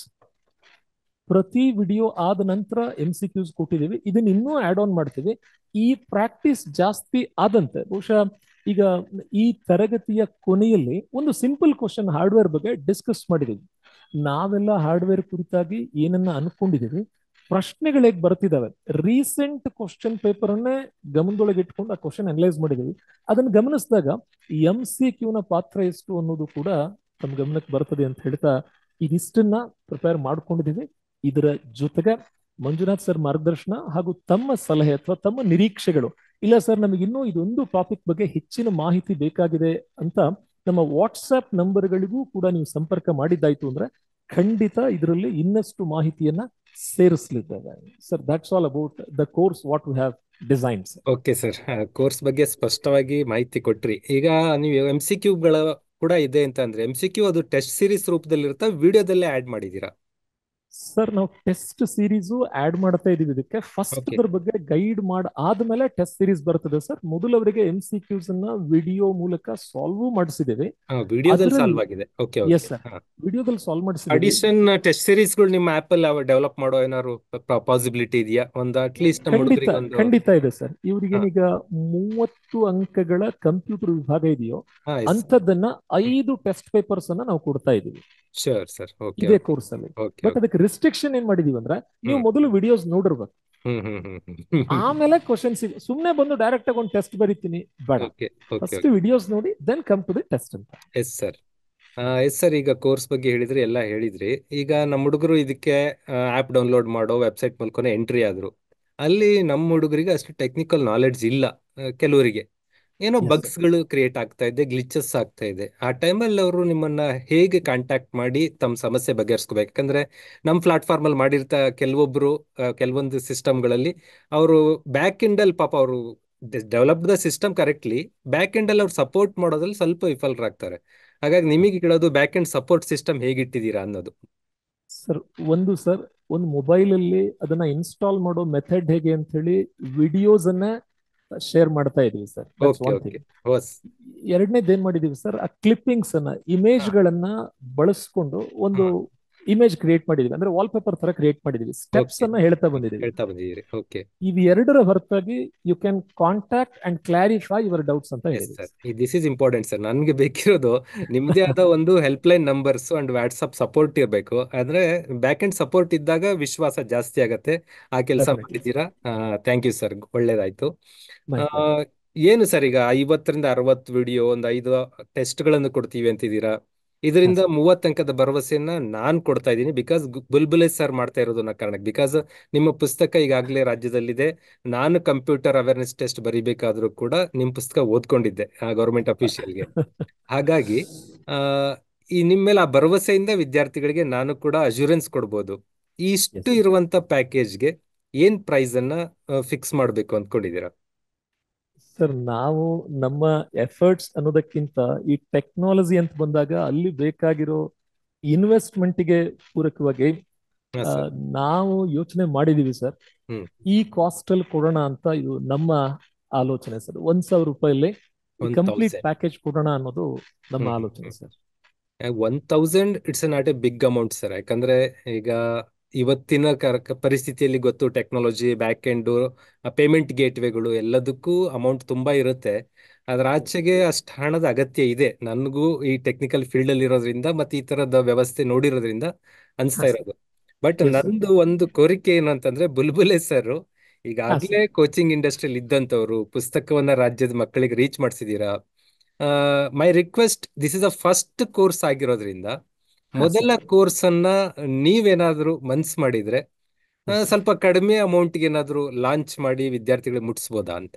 ಪ್ರತಿ ವಿಡಿಯೋ ಆದ ನಂತರ MCQs ಕೊಟ್ಟಿದ್ದೀವಿ. ಇದನ್ನ ಇನ್ನೂ ಆಡ್ ಆನ್ ಮಾಡ್ತೀವಿ. ಈ ಪ್ರಾಕ್ಟೀಸ್ ಜಾಸ್ತಿ ಆದಂತೆ ಬಹುಶಃ ಈಗ ಈ ತರಗತಿಯ ಕೊನೆಯಲ್ಲಿ ಒಂದು ಸಿಂಪಲ್ ಕ್ವಶನ್ ಹಾರ್ಡ್ವೇರ್ ಬಗ್ಗೆ ಡಿಸ್ಕಸ್ ಮಾಡಿದೀವಿ. ನಾವೆಲ್ಲ ಹಾರ್ಡ್ವೇರ್ ಕುರಿತಾಗಿ ಏನನ್ನ ಅನ್ಕೊಂಡಿದೀವಿ, ಪ್ರಶ್ನೆಗಳು ಹೇಗೆ ಬರ್ತಿದಾವೆ, ರೀಸೆಂಟ್ ಕ್ವಶನ್ ಪೇಪರ್ ಅನ್ನೇ ಗಮನದೊಳಗೆ ಇಟ್ಕೊಂಡು ಆ ಕ್ವಶನ್ ಅನಲೈಸ್ ಮಾಡಿದೀವಿ. ಅದನ್ನ ಗಮನಿಸಿದಾಗ MCQನ ಪಾತ್ರ ಎಷ್ಟು ಅನ್ನೋದು ಕೂಡ ತಮ್ಮ ಗಮನಕ್ಕೆ ಬರ್ತದೆ ಅಂತ ಹೇಳ್ತಾ ಇದಿಷ್ಟನ್ನ ಪ್ರಿಪೇರ್ ಮಾಡ್ಕೊಂಡಿದೀವಿ. ಇದರ ಜೊತೆಗೆ ಮಂಜುನಾಥ್ ಸರ್ ಮಾರ್ಗದರ್ಶನ ಹಾಗೂ ತಮ್ಮ ಸಲಹೆ ಅಥವಾ ತಮ್ಮ ನಿರೀಕ್ಷೆಗಳು, ಇಲ್ಲ ಸರ್ ನಮಗೆ ಇನ್ನೂ ಇದೊಂದು ಟಾಪಿಕ್ ಬಗ್ಗೆ ಹೆಚ್ಚಿನ ಮಾಹಿತಿ ಬೇಕಾಗಿದೆ ಅಂತ ನಮ್ಮ ವಾಟ್ಸ್ಆಪ್ ನಂಬರ್ಗಳಿಗೂ ಕೂಡ ನೀವು ಸಂಪರ್ಕ ಮಾಡಿದ್ದಾಯ್ತು ಅಂದ್ರೆ ಖಂಡಿತ ಇದರಲ್ಲಿ ಇನ್ನಷ್ಟು ಮಾಹಿತಿಯನ್ನ ಸೇರಿಸಲಿದ್ದೇವೆ. Sir, that's all about the course what we have designs. Okay sir, course ಬಗ್ಗೆ ಸ್ಪಷ್ಟವಾಗಿ ಮಾಹಿತಿ ಕೊಟ್ರಿ. ಈಗ ನೀವು MCQ ಕೂಡ ಇದೆ ಅಂತ ಅಂದ್ರೆ MCQ ಅದು ಟೆಸ್ಟ್ ಸೀರೀಸ್ ರೂಪದಲ್ಲಿ ಇರುತ್ತಾ, ವಿಡಿಯೋದಲ್ಲೇ ಆಡ್ ಮಾಡಿದೀರಾ? ಸರ್ ನಾವು ಟೆಸ್ಟ್ ಸೀರೀಸು ಆಡ್ ಮಾಡ್ತಾ ಇದೀವಿ ಇದಕ್ಕೆ. First okay. ಅದ್ರ ಬಗ್ಗೆ ಗೈಡ್ ಮಾಡಿ ಆದ್ಮೇಲೆ ಟೆಸ್ಟ್ ಸೀರೀಸ್ ಬರ್ತದೆ ಸರ್. ಮೊದಲವರಿಗೆ MCQs ಅನ್ನ ವಿಡಿಯೋ ಮೂಲಕ ಸಾಲ್ವ್ ಮಾಡಿಸಿದ್ದೇವೆ. ವಿಡಿಯೋದಲ್ಲಿ ಅದ್ರಲ್ಲಿ ಸಾಲ್ವ್ ಆಗಿದೆ. Okay okay. ಎಸ್ ಸರ್, ವಿಡಿಯೋದಲ್ಲಿ ಸಾಲ್ವ್ ಮಾಡಿಸಿದ್ದೇವೆ. ಅಡಿಷನ್ ಟೆಸ್ಟ್ ಸೀರೀಸ್ಗಳು ನಿಮ್ಮ ಆಪ್ ಅಲ್ಲಿ ಡೆವಲಪ್ ಮಾಡೋ ಏನಾದ್ರು ಪಾಸಿಬಿಲಿಟಿ ಇದೆಯಾ? ಒಂದು ಅಟ್ಲೀಸ್ಟ್ ನಮ್ಮ ಖಂಡಿತ ಹುಡುಗರಿಗೆ ಒಂದು. ಖಂಡಿತ ಇದೆ ಸರ್. ಹಾ ಇವ್ರಿಗೇನೀಗ 30 ಅಂಕಗಳ ಕಂಪ್ಯೂಟರ್ ವಿಭಾಗ ಇದೆಯೋ ಹಾ ಎಸ್. ಅಂಥದ್ದನ್ನ 5 ಟೆಸ್ಟ್ ಪೇಪರ್ಸ್ ಅನ್ನ ನಾವು ಕೊಡ್ತಾ ಇದೀವಿ ಶೋರ್ ಸರ್. ಓಕೆ ಇದೇ ಓಕೆ. ಕೋರ್ಸ್ ಅಲ್ಲಿ. Okay but okay. ಅದಕ್ಕೆ ರಿಸ್ಟ್ರಿಕ್ಷನ್ ಏನ್ ಮಾಡಿದೀವಿ ಅಂದ್ರೆ, ನೀವು ಹ್ಮ್ ಮೊದಲು ವಿಡಿಯೋಸ್ ನೋಡಿರ್ಬೇಕು, ಹ್ಮ್ ಹ್ಮ್ ಹ್ಮ್ ಹ್ಮ್. ಆಮೇಲೆ ಕ್ವಶನ್ಸ್. ಸುಮ್ನೆ ಬಂದು ಡೈರೆಕ್ಟ್ ಆಗಿ ಒಂದು ಟೆಸ್ಟ್ ಬರೀತೀನಿ ಬೇಡ. Okay okay first okay. Videos ನೋಡಿ then come to the test ಅಂತ. Yes sir. ಎಸ್ ಸರ್, ಈಗ ಕೋರ್ಸ್ ಬಗ್ಗೆ ಹೇಳಿದ್ರಿ, ಎಲ್ಲ ಹೇಳಿದ್ರಿ. ಈಗ ನಮ್ಮ ಹುಡುಗರು ಇದಕ್ಕೆ ಆ್ಯಪ್ ಡೌನ್ಲೋಡ್ ಮಾಡೋ ವೆಬ್ಸೈಟ್ ಮೂಲಕನೇ ಎಂಟ್ರಿ ಆದ್ರು. ಅಲ್ಲಿ ನಮ್ಮ ಹುಡುಗರಿಗೆ ಅಷ್ಟು ಟೆಕ್ನಿಕಲ್ ನಾಲೆಡ್ಜ್ ಇಲ್ಲ. ಕೆಲವರಿಗೆ ಏನೋ ಎಸ್ ಸರ್. ಬಗ್ಸ್ಗಳು ಕ್ರಿಯೇಟ್ ಆಗ್ತಾ ಇದೆ, ಗ್ಲಿಚಸ್ ಆಗ್ತಾ ಇದೆ. ಆ ಟೈಮಲ್ಲಿ ಅವರು ನಿಮ್ಮನ್ನ ಹೇಗೆ ಕಾಂಟ್ಯಾಕ್ಟ್ ಮಾಡಿ ತಮ್ಮ ಸಮಸ್ಯೆ ಬಗೆಹರಿಸ್ಕೋಬೇಕು? ಯಾಕಂದ್ರೆ ನಮ್ಮ ಪ್ಲಾಟ್ಫಾರ್ಮ್ ಅಲ್ಲಿ ಮಾಡಿರ್ತಾ ಕೆಲವೊಬ್ರು ಕೆಲವೊಂದು ಸಿಸ್ಟಮ್ಗಳಲ್ಲಿ ಅವರು ಬ್ಯಾಕ್ ಎಂಡ್ ಅಲ್ಲಿ ಪಾಪ ಅವರು developed the system correctly, back end ಅಲ್ಲಿ ಅವ್ರು ಸಪೋರ್ಟ್ ಮಾಡೋದ್ರಲ್ಲಿ ಸ್ವಲ್ಪ ವಿಫಲರಾಗ್ತಾರೆ. ಹಾಗಾಗಿ ನಿಮಗೆ ಕೇಳೋದು ಬ್ಯಾಕ್ ಎಂಡ್ ಸಪೋರ್ಟ್ ಸಿಸ್ಟಮ್ ಹೇಗಿಟ್ಟಿದ್ದೀರಾ ಅನ್ನೋದು. ಸರ್ ಸರ್, ಒಂದು ಮೊಬೈಲ್ ಅಲ್ಲಿ ಅದನ್ನ ಇನ್ಸ್ಟಾಲ್ ಮಾಡೋ ಮೆಥಡ್ ಹೇಗೆ ಅಂತ ಹೇಳಿ ವಿಡಿಯೋಸ್ ಅನ್ನ ಶೇರ್ ಮಾಡ್ತಾ ಇದೀವಿ sir. That's okay one okay. Thing. ಹೊಸ್. ಎರಡನೇದು ಏನ್ ಮಾಡಿದೀವಿ ಸರ್, ಆ ಕ್ಲಿಪ್ಪಿಂಗ್ಸ್ ಅನ್ನ, ಇಮೇಜ್ ಹಾ ಗಳನ್ನ ಬಳಸ್ಕೊಂಡು ಒಂದು ಹಾ. ಇಮೇಜ್ ಕ್ರಿಯೇಟ್ ಮಾಡಿದೀವಿ. ಅಂದ್ರೆ ವಾಲ್ಪೇಪರ್ ತರ ಕ್ರಿಯೇಟ್ ಮಾಡಿದೀವಿ. Steps okay. ಅನ್ನ ಹೇಳ್ತಾ ಬಂದಿದೀವಿ. ಹೇಳ್ತಾ ಬಂದಿದ್ದೀರಿ. ಓಕೆ. ಇವು ಎರಡರ ಹೊರತಾಗಿ you can contact and clarify your doubts ಅಂತ ಎಸ್ ಹೇಳಿದೀವಿ sir, sir. This is important sir. ನನ್ಗೆ ಬೇಕಿರೋದು ನಿಮ್ದೇ ಆದ ಒಂದು help line numbers and WhatsApp support ಇರಬೇಕು. ಅಂದ್ರೆ ಬ್ಯಾಕ್ ಎಂಡ್ ಸಪೋರ್ಟ್ ಇದ್ದಾಗ ವಿಶ್ವಾಸ ಜಾಸ್ತಿ ಆಗತ್ತೆ. ಆ ಕೆಲಸ ಡೆಫಿನೆಟ್ಲಿ ಸರ್. ಮಾಡಿದ್ದೀರಾ. ಥ್ಯಾಂಕ್ ಯು ಸರ್, ಒಳ್ಳೇದಾಯ್ತು. ಮೈ ಆ, ಪ್ಲೇಜರ್. ಏನು ಸರ್, ಈಗ 50 ರಿಂದ 60 ವಿಡಿಯೋ, ಒಂದು 5 ಟೆಸ್ಟ್ಗಳನ್ನು ಕೊಡ್ತೀವಿ ಅಂತಿದ್ದೀರಾ. ಇದರಿಂದ 30 ಅಂಕದ ಭರವಸೆಯನ್ನ ನಾನ್ ಕೊಡ್ತಾ ಇದ್ದೀನಿ, ಬಿಕಾಸ್ ಬುಲ್ಬುಲೆ ಸರ್ ಮಾಡ್ತಾ ಇರೋದು ಅನ್ನೋ ಕಾರಣಕ್ಕೆ. ಬಿಕಾಸ್ ನಿಮ್ಮ ಪುಸ್ತಕ ಈಗಾಗಲೇ ರಾಜ್ಯದಲ್ಲಿದೆ. ನಾನು ಕಂಪ್ಯೂಟರ್ ಅವೇರ್ನೆಸ್ ಟೆಸ್ಟ್ ಬರಿಬೇಕಾದ್ರೂ ಕೂಡ ನಿಮ್ಮ ಪುಸ್ತಕ ಓದ್ಕೊಂಡಿದ್ದೆ ಗೌರ್ಮೆಂಟ್ ಅಫಿಷಿಯಲ್ಗೆ. ಹಾಗಾಗಿ ಆ, ಈ ನಿಮ್ಮ ಮೇಲೆ ಆ ಭರವಸೆಯಿಂದ ವಿದ್ಯಾರ್ಥಿಗಳಿಗೆ ನಾನು ಕೂಡ ಅಶ್ಯೂರೆನ್ಸ್ ಕೊಡ್ಬೋದು. ಇಷ್ಟು ಎಸ್ ಸರ್. ಇರುವಂತ ಪ್ಯಾಕೇಜ್ಗೆ ಏನ್ ಪ್ರೈಸ್ ಅನ್ನ ಫಿಕ್ಸ್ ಮಾಡಬೇಕು ಅಂದ್ಕೊಂಡಿದ್ದೀರಾ? ಸರ್ ನಾವು ನಮ್ಮ ಎಫರ್ಟ್ಸ್ ಅನ್ನೋದಕ್ಕಿಂತ ಈ ಟೆಕ್ನಾಲಜಿ ಅಂತ ಬಂದಾಗ ಅಲ್ಲಿ ಬೇಕಾಗಿರೋ ಇನ್ವೆಸ್ಟ್ಮೆಂಟ್ಗೆ ಪೂರಕವಾಗಿ ಹಾ ಆ, ಸರ್. ನಾವು ಯೋಚನೆ ಮಾಡಿದೀವಿ ಸರ್. ಹ್ಮ್. ಈ ಕಾಸ್ಟ್ ಅಲ್ಲಿ ಕೊಡೋಣ ಅಂತ ಇದು ನಮ್ಮ ಆಲೋಚನೆ ಸರ್. 1,000 ರೂಪಾಯಲ್ಲಿ ಈ ಒನ್ ಕಂಪ್ಲೀಟ್ ತೌಸಂಡ್ ಪ್ಯಾಕೇಜ್ ಕೊಡೋಣ ಅನ್ನೋದು ನಮ್ಮ ಹ್ಮ್ ಹ್ಮ್ ಆಲೋಚನೆ ಹ್ಮ್. Sir. 1,000 it's not a big amount sir. ಯಾಕಂದ್ರೆ ಈಗ ಇವತ್ತಿನ ಪರಿಸ್ಥಿತಿಯಲ್ಲಿ ಗೊತ್ತು, ಟೆಕ್ನಾಲಜಿ ಬ್ಯಾಕ್ ಎಂಡ್ ಪೇಮೆಂಟ್ ಗೇಟ್ವೇಗಳು ಎಲ್ಲದಕ್ಕೂ ಅಮೌಂಟ್ ತುಂಬಾ ಇರುತ್ತೆ. ಅದ್ರ ಆಚೆಗೆ ಅಷ್ಟು ಹಣದ ಅಗತ್ಯ ಇದೆ. ನನಗೂ ಈ ಟೆಕ್ನಿಕಲ್ ಫೀಲ್ಡ್ ಅಲ್ಲಿ ಇರೋದ್ರಿಂದ ಮತ್ತೆ ಈ ತರದ ವ್ಯವಸ್ಥೆ ನೋಡಿರೋದ್ರಿಂದ ಹಾ ಅನಿಸ್ತಾ ಸರ್. ಇರೋದು. But yes sir. ನಂದು ಒಂದು ಕೋರಿಕೆ ಏನು ಅಂತಂದ್ರೆ, ಬುಲ್ಬುಲೆ ಸರ್ ಹಾ ಈಗಾಗಲೇ ಸರ್. ಕೋಚಿಂಗ್ ಇಂಡಸ್ಟ್ರಿಯಲ್ಲಿ ಇದ್ದಂಥವ್ರು, ಪುಸ್ತಕವನ್ನ ರಾಜ್ಯದ ಮಕ್ಕಳಿಗೆ ರೀಚ್ ಮಾಡಿಸಿದೀರಾ. My request, this is a first course ಆಗಿರೋದ್ರಿಂದ ಹಾ ಮೊದಲ ಸರ್. ಕೋರ್ಸ್ ಅನ್ನ ನೀವೇನಾದ್ರೂ ಮನ್ಸ್ ಮಾಡಿದ್ರೆ ಎಸ್ ಸರ್. ಸ್ವಲ್ಪ ಕಡಿಮೆ ಅಮೌಂಟ್ಗೆ ಏನಾದ್ರೂ ಲಾಂಚ್ ಮಾಡಿ ವಿದ್ಯಾರ್ಥಿಗಳಿಗೆ ಮುಟ್ಟಿಸ್ಬೋದಾ ಅಂತ.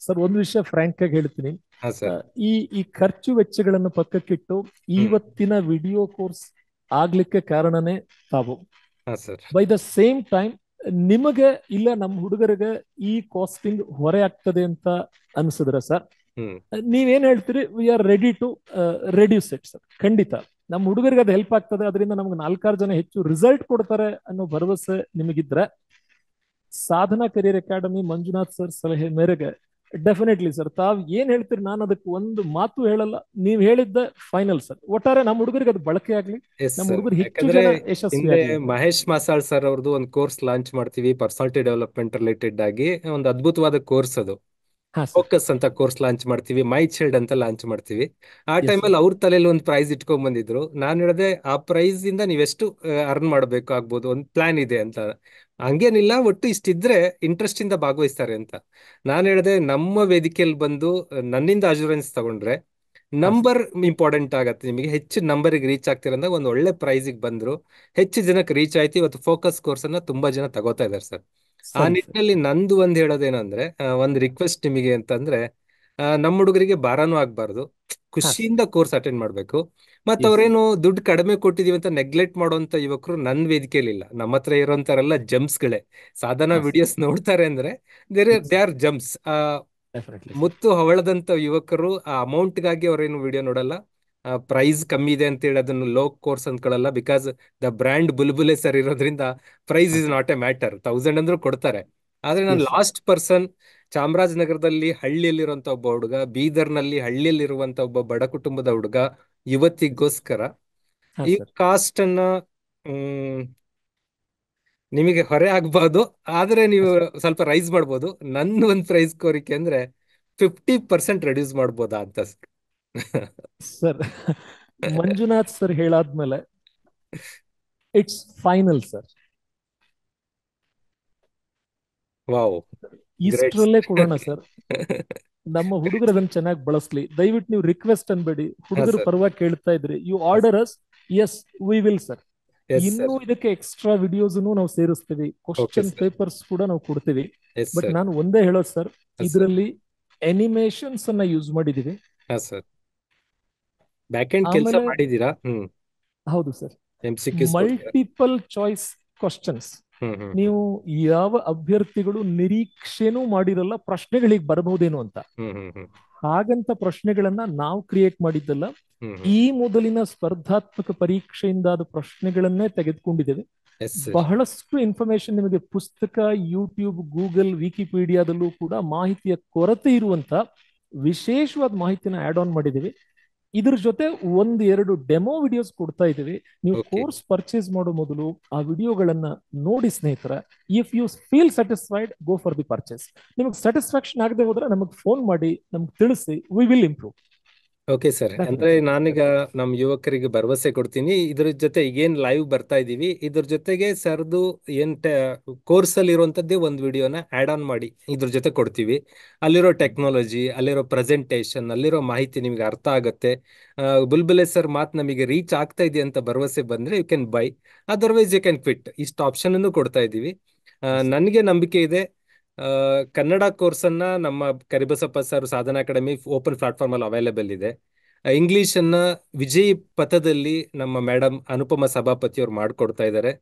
ಸರ್ ಒಂದು ವಿಷಯ ಫ್ರಾಂಕ್ ಆಗಿ ಹೇಳ್ತೀನಿ. ಹಾ ಆ, ಸರ್. ಈ ಈ ಖರ್ಚು ವೆಚ್ಚಗಳನ್ನು ಪಕ್ಕಕ್ಕಿಟ್ಟು ಹ್ಮ್. ಇವತ್ತಿನ ವಿಡಿಯೋ ಕೋರ್ಸ್ ಆಗ್ಲಿಕ್ಕೆ ಕಾರಣನೇ ತಾವು. ಹಾ sir. By the same time ನಿಮಗೆ ಇಲ್ಲ ನಮ್ಮ ಹುಡುಗರಿಗೆ ಈ ಕಾಸ್ಟಿಂಗ್ ಹೊರೆ ಆಗ್ತದೆ ಅಂತ ಅನ್ಸಿದ್ರೆ ಸರ್, ಹ್ಮ್. ನೀವೇನ್ ಹೇಳ್ತೀರಿ, we are ready to reduce it sir. ಖಂಡಿತ ನಮ್ಮ ಹುಡುಗರಿಗೆ ಅದು ಹೆಲ್ಪ್ ಆಗ್ತದೆ. ಅದರಿಂದ ನಮ್ಗೆ 4-6 ಜನ ಹೆಚ್ಚು ರಿಸಲ್ಟ್ ಕೊಡ್ತಾರೆ ಅನ್ನೋ ಭರವಸೆ ನಿಮಗಿದ್ರೆ, ಸಾಧನಾ ಕರಿಯರ್ ಅಕಾಡೆಮಿ ಮಂಜುನಾಥ್ ಸರ್ ಸಲಹೆ ಮೇರೆಗೆ ಡೆಫಿನೆಟ್ಲಿ ಸರ್ ತಾವ್ ಏನ್ ಹೇಳ್ತೀರಿ ನಾನು ಅದಕ್ಕೆ ಒಂದು ಮಾತು ಹೇಳಲ್ಲ. ನೀವ್ ಹೇಳಿದ್ದ ಫೈನಲ್ ಸರ್. ಒಟ್ಟಾರೆ ನಮ್ಮ ಹುಡುಗರಿಗೆ ಅದು ಬಳಕೆ ಆಗ್ಲಿ, ಎಸ್ ನಮ್ಮ ಸರ್. ಹುಡುಗರು ಹೆಚ್ಚು ಯಾಕಂದ್ರೆ ಜನ ಯಶಸ್ವಿ ಹಿಂದೆ ಆಗ್ಲಿ ಅಂತ. ಮಹೇಶ್ ಮಾಸಾಳ್ ಸರ್ ಅವ್ರದ್ದು ಒಂದು ಕೋರ್ಸ್ ಲಾಂಚ್ ಮಾಡ್ತೀವಿ, ಪರ್ಸನಾಲಿಟಿ ಡೆವಲಪ್ಮೆಂಟ್ ರಿಲೇಟೆಡ್ ಆಗಿ ಒಂದು ಅದ್ಭುತವಾದ ಕೋರ್ಸ್ ಅದು. ಹಾ ಸರ್. ಫೋಕಸ್ ಅಂತ ಕೋರ್ಸ್ ಲಾಂಚ್ ಮಾಡ್ತೀವಿ, ಮೈ ಚೈಲ್ಡ್ ಅಂತ ಲಾಂಚ್ ಮಾಡ್ತೀವಿ. ಆ ಎಸ್ ಸರ್. ಟೈಮಲ್ಲಿ ಅವ್ರ ತಲೆಯಲ್ಲಿ ಒಂದು ಪ್ರೈಸ್ ಇಟ್ಕೊಂಡ್ ಬಂದಿದ್ರು. ನಾನು ಹೇಳಿದೆ, ಆ ಪ್ರೈಸ್ ಇಂದ ನೀವೆಷ್ಟು ಅರ್ನ್ ಮಾಡಬೇಕು ಆಗ್ಬೋದು, ಒಂದು ಪ್ಲಾನ್ ಇದೆ ಅಂತ. ಹಂಗೇನಿಲ್ಲ, ಒಟ್ಟು ಇಷ್ಟಿದ್ರೆ ಇಂಟ್ರೆಸ್ಟ್ ಇಂದ ಭಾಗವಹಿಸ್ತಾರೆ ಅಂತ. ನಾನು ಹೇಳಿದೆ, ನಮ್ಮ ವೇದಿಕೆಯಲ್ಲಿ ಬಂದು ನನ್ನಿಂದ ಅಶೂರೆನ್ಸ್ ತಗೊಂಡ್ರೆ ಹಾ ಸರ್. ನಂಬರ್ ಇಂಪಾರ್ಟೆಂಟ್ ಆಗತ್ತೆ. ನಿಮಗೆ ಹೆಚ್ಚು ನಂಬರಿಗೆ ರೀಚ್ ಆಗ್ತಿರಂದಾಗ ಒಂದು ಒಳ್ಳೆ ಪ್ರೈಸಿಗೆ ಬಂದ್ರು, ಹೆಚ್ಚು ಜನಕ್ಕೆ ರೀಚ್ ಆಯ್ತು. ಇವತ್ತು ಫೋಕಸ್ ಕೋರ್ಸ್ ಅನ್ನ ತುಂಬಾ ಜನ ತಗೋತಾ ಇದ್ದಾರೆ ಸರ್. ಆ ಸರಿ ಸರ್. ನಿಟ್ಟಿನಲ್ಲಿ ನಂದು ಹೇಳೋದೇನಂದ್ರೆ, ಒಂದು ರಿಕ್ವೆಸ್ಟ್ ನಿಮಗೆ ಅಂತಂದ್ರೆ, ನಮ್ಮ ಹುಡುಗರಿಗೆ ಭಾರನೂ ಆಗ್ಬಾರ್ದು. ಹಾ ಸರ್. ಖುಷಿಯಿಂದ ಕೋರ್ಸ್ ಅಟೆಂಡ್ ಮಾಡ್ಬೇಕು. ಮತ್ತ ಎಸ್. ಅವ್ರೇನು ದುಡ್ಡು ಕಡಿಮೆ ಕೊಟ್ಟಿದೀವಿ ಅಂತ ನೆಗ್ಲೆಕ್ಟ್ ಮಾಡುವಂತ ಯುವಕರು ನನ್ನ ವೇದಿಕೆಯಲ್ಲಿಲ್ಲ. ನಮ್ಮ ಹತ್ರ ಇರೋಂತರೆಲ್ಲ ಜಂಪ್ಸ್ಗಳೇ. ಸಾಧನ ಹಾ ಸರ್. ವಿಡಿಯೋಸ್ ನೋಡ್ತಾರೆ ಅಂದ್ರೆ they are jumps. Definitely sir. ಮುತ್ತು ಹವಳದಂತ ಯುವಕರು ಆ ಅಮೌಂಟ್ಗಾಗಿ ಅವ್ರೇನು ವಿಡಿಯೋ ನೋಡಲ್ಲ. ಪ್ರೈಸ್ ಕಮ್ಮಿ ಇದೆ ಅಂತೇಳಿ ಅದನ್ನು ಲೋ ಕೋರ್ಸ್ ಅಂದ್ಕೊಳ್ಳಲ್ಲ. ಬಿಕಾಸ್ ದ ಬ್ರ್ಯಾಂಡ್ ಬುಲ್ಬುಲೆ ಸರ್ ಇರೋದ್ರಿಂದ ಪ್ರೈಸ್ ಹಾ is sir. Not a matter. 1000 ಅಂದ್ರೂ ಕೊಡ್ತಾರೆ. ಆದ್ರೆ ನಾನು ಎಸ್ ಸರ್. ಲಾಸ್ಟ್ ಪರ್ಸನ್, ಚಾಮರಾಜನಗರದಲ್ಲಿ ಹಳ್ಳಿಯಲ್ಲಿರುವಂತ ಒಬ್ಬ ಹುಡುಗ, ಬೀದರ್ನಲ್ಲಿ ಹಳ್ಳಿಯಲ್ಲಿರುವಂತ ಒಬ್ಬ ಬಡ ಕುಟುಂಬದ ಹುಡುಗ, ಯುವತಿಗೋಸ್ಕರ ಹಾ ಈ ಸರ್. ಕಾಸ್ಟ್ ಅನ್ನ ಮ್, ನಿಮಗೆ ಹೊರೆ ಆಗ್ಬಹುದು. ಆದ್ರೆ ಹಾ ನೀವು ಸರ್. ಸ್ವಲ್ಪ ರೈಸ್ ಮಾಡ್ಬೋದು. ನನ್ನ ಒಂದು ಪ್ರೈಸ್ ಕೋರಿಕೆ ಅಂದ್ರೆ 50% ರೆಡ್ಯೂಸ್ ಮಾಡ್ಬೋದಾ ಅಂತ. ಸರ್ ಮಂಜುನಾಥ್ ಸರ್ ಹೇಳಾದ್ಮೇಲೆ it's final sir. Wow, great. ಇಷ್ಟರಲ್ಲೇ ಕೊಡೋಣ ಸರ್. ನಮ್ಮ ಹುಡುಗರು ಅದನ್ನ ಚೆನ್ನಾಗಿ ಬಳಸ್ಲಿ. ದಯವಿಟ್ಟು ನೀವು ರಿಕ್ವೆಸ್ಟ್ ಅನ್ಬೇಡಿ, ಹಾ ಹುಡುಗರು ಸರ್. ಪರವಾಗಿ ಕೇಳ್ತಾ ಇದ್ರಿ. You order us, yes we will sir. Yes ಇನ್ನೂ ಸರ್. ಇದಕ್ಕೆ ಎಕ್ಸ್ಟ್ರಾ ವಿಡಿಯೋಸ್ ನಾವು ಸೇರಿಸ್ತೀವಿ, ಓಕೆ ಕ್ವಶನ್ ಸರ್. ಪೇಪರ್ಸ್ ಕೂಡ ನಾವು ಕೊಡ್ತೀವಿ. Yes but sir. ನಾನು ಒಂದೇ ಹೇಳೋದು ಸರ್, ಎಸ್ ಸರ್. ಇದರಲ್ಲಿ ಅನಿಮೇಷನ್ಸ್ ಅನ್ನ ಯೂಸ್ ಮಾಡಿದೀವಿ. ಹಾ ಸರ್. ಬ್ಯಾಕ್ ಎಂಡ್ ಕೆಲಸ ಆಮೇಲೆ ಮಾಡಿದೀರಾ? ಹೌದು ಸರ್, MCQs ಕೊಡ್ತೀರಾ? Multiple choice questions. ಹ್ಮ್. ನೀವು ಯಾವ ಅಭ್ಯರ್ಥಿಗಳು ನಿರೀಕ್ಷೆನೂ ಮಾಡಿರಲ್ಲ ಪ್ರಶ್ನೆಗಳಿಗೆ ಬರಬಹುದೇನೋ ಅಂತ, ಹ್ಮ್ ಹ್ಮ್ ಹ್ಮ್ ಹಾಗಂತ ಪ್ರಶ್ನೆಗಳನ್ನ ನಾವು ಕ್ರಿಯೇಟ್ ಮಾಡಿದ್ದಲ್ಲ. ಹ್ಮ್ ಹ್ಮ್ ಈ ಮೊದಲಿನ ಸ್ಪರ್ಧಾತ್ಮಕ ಪರೀಕ್ಷೆಯಿಂದಾದ ಪ್ರಶ್ನೆಗಳನ್ನೇ ತೆಗೆದುಕೊಂಡಿದ್ದೇವೆ. Yes sir. ಬಹಳಷ್ಟು ಇನ್ಫಾರ್ಮೇಶನ್ ನಿಮಗೆ ಪುಸ್ತಕ, ಯೂಟ್ಯೂಬ್, ಗೂಗಲ್, ವಿಕಿಪೀಡಿಯಾದಲ್ಲೂ ಕೂಡ ಮಾಹಿತಿಯ ಕೊರತೆ ಇರುವಂತ ವಿಶೇಷವಾದ ಮಾಹಿತಿನ ಆಡ್ ಆನ್ ಮಾಡಿದ್ದೀವಿ. ಇದ್ರ ಜೊತೆ ಒಂದ್ ಎರಡು ಡೆಮೋ ವಿಡಿಯೋಸ್ ಕೊಡ್ತಾ ಇದ್ದೀವಿ. ನೀವು ಓಕೆ. ಕೋರ್ಸ್ ಪರ್ಚೇಸ್ ಮಾಡೋ ಮೊದಲು ಆ ವಿಡಿಯೋಗಳನ್ನ ನೋಡಿ ಸ್ನೇಹಿತರ. If you feel satisfied, go for the purchase. ನಿಮಗೆ ಸ್ಯಾಟಿಸ್ಫ್ಯಾಕ್ಷನ್ ಆಗದೆ ಹೋದ್ರೆ ನಮಗೆ ಫೋನ್ ಮಾಡಿ, ನಮ್ಗೆ ತಿಳಿಸಿ, we will improve. Okay sir. ಅಂದ್ರೆ ಡೆಫಿನೆಟ್ಲಿ. ನಾನೀಗ ನಮ್ಮ ಯುವಕರಿಗೆ ಭರವಸೆ ಕೊಡ್ತೀನಿ. ಇದ್ರ ಜೊತೆ ಈಗೇನ್ ಲೈವ್ ಬರ್ತಾ ಇದೀವಿ, ಇದ್ರ ಜೊತೆಗೆ ಸರ್ದು ಏನ್ ಕೋರ್ಸ್ ಅಲ್ಲಿ ಇರುವಂತದ್ದೇ ಒಂದು ವಿಡಿಯೋನ ಆಡ್ ಆನ್ ಮಾಡಿ ಇದ್ರ ಜೊತೆ ಕೊಡ್ತೀವಿ. ಅಲ್ಲಿರೋ ಟೆಕ್ನಾಲಜಿ, ಅಲ್ಲಿರೋ ಪ್ರೆಸೆಂಟೇಶನ್, ಅಲ್ಲಿರೋ ಮಾಹಿತಿ ನಿಮ್ಗೆ ಅರ್ಥ ಆಗತ್ತೆ. ಬುಲ್ಬುಲೆ ಸರ್ ಮಾತು ನಮಗೆ ರೀಚ್ ಆಗ್ತಾ ಇದೆ ಅಂತ ಭರವಸೆ ಬಂದ್ರೆ you can buy, otherwise you can quit. ಇಷ್ಟು ಆಪ್ಷನ್ ಅನ್ನು ಕೊಡ್ತಾ ಇದ್ದೀವಿ. ನನಗೆ ನಂಬಿಕೆ ಇದೆ. ಆ, ಕನ್ನಡ ಕೋರ್ಸ್ ಅನ್ನ ನಮ್ಮ ಕರಿಬಸಪ್ಪ ಸರ್ ಸಾಧನಾ ಅಕಾಡೆಮಿ ಓಪನ್ ಪ್ಲಾಟ್ಫಾರ್ಮ್ ಅಲ್ಲಿ ಅವೈಲೇಬಲ್ ಇದೆ. ಇಂಗ್ಲಿಷ್ ಅನ್ನ ವಿಜಯ್ ಪಥದಲ್ಲಿ ನಮ್ಮ ಮೇಡಮ್ ಅನುಪಮ ಸಭಾಪತಿ ಅವ್ರು ಮಾಡ್ಕೊಡ್ತಾ ಇದ್ದಾರೆ.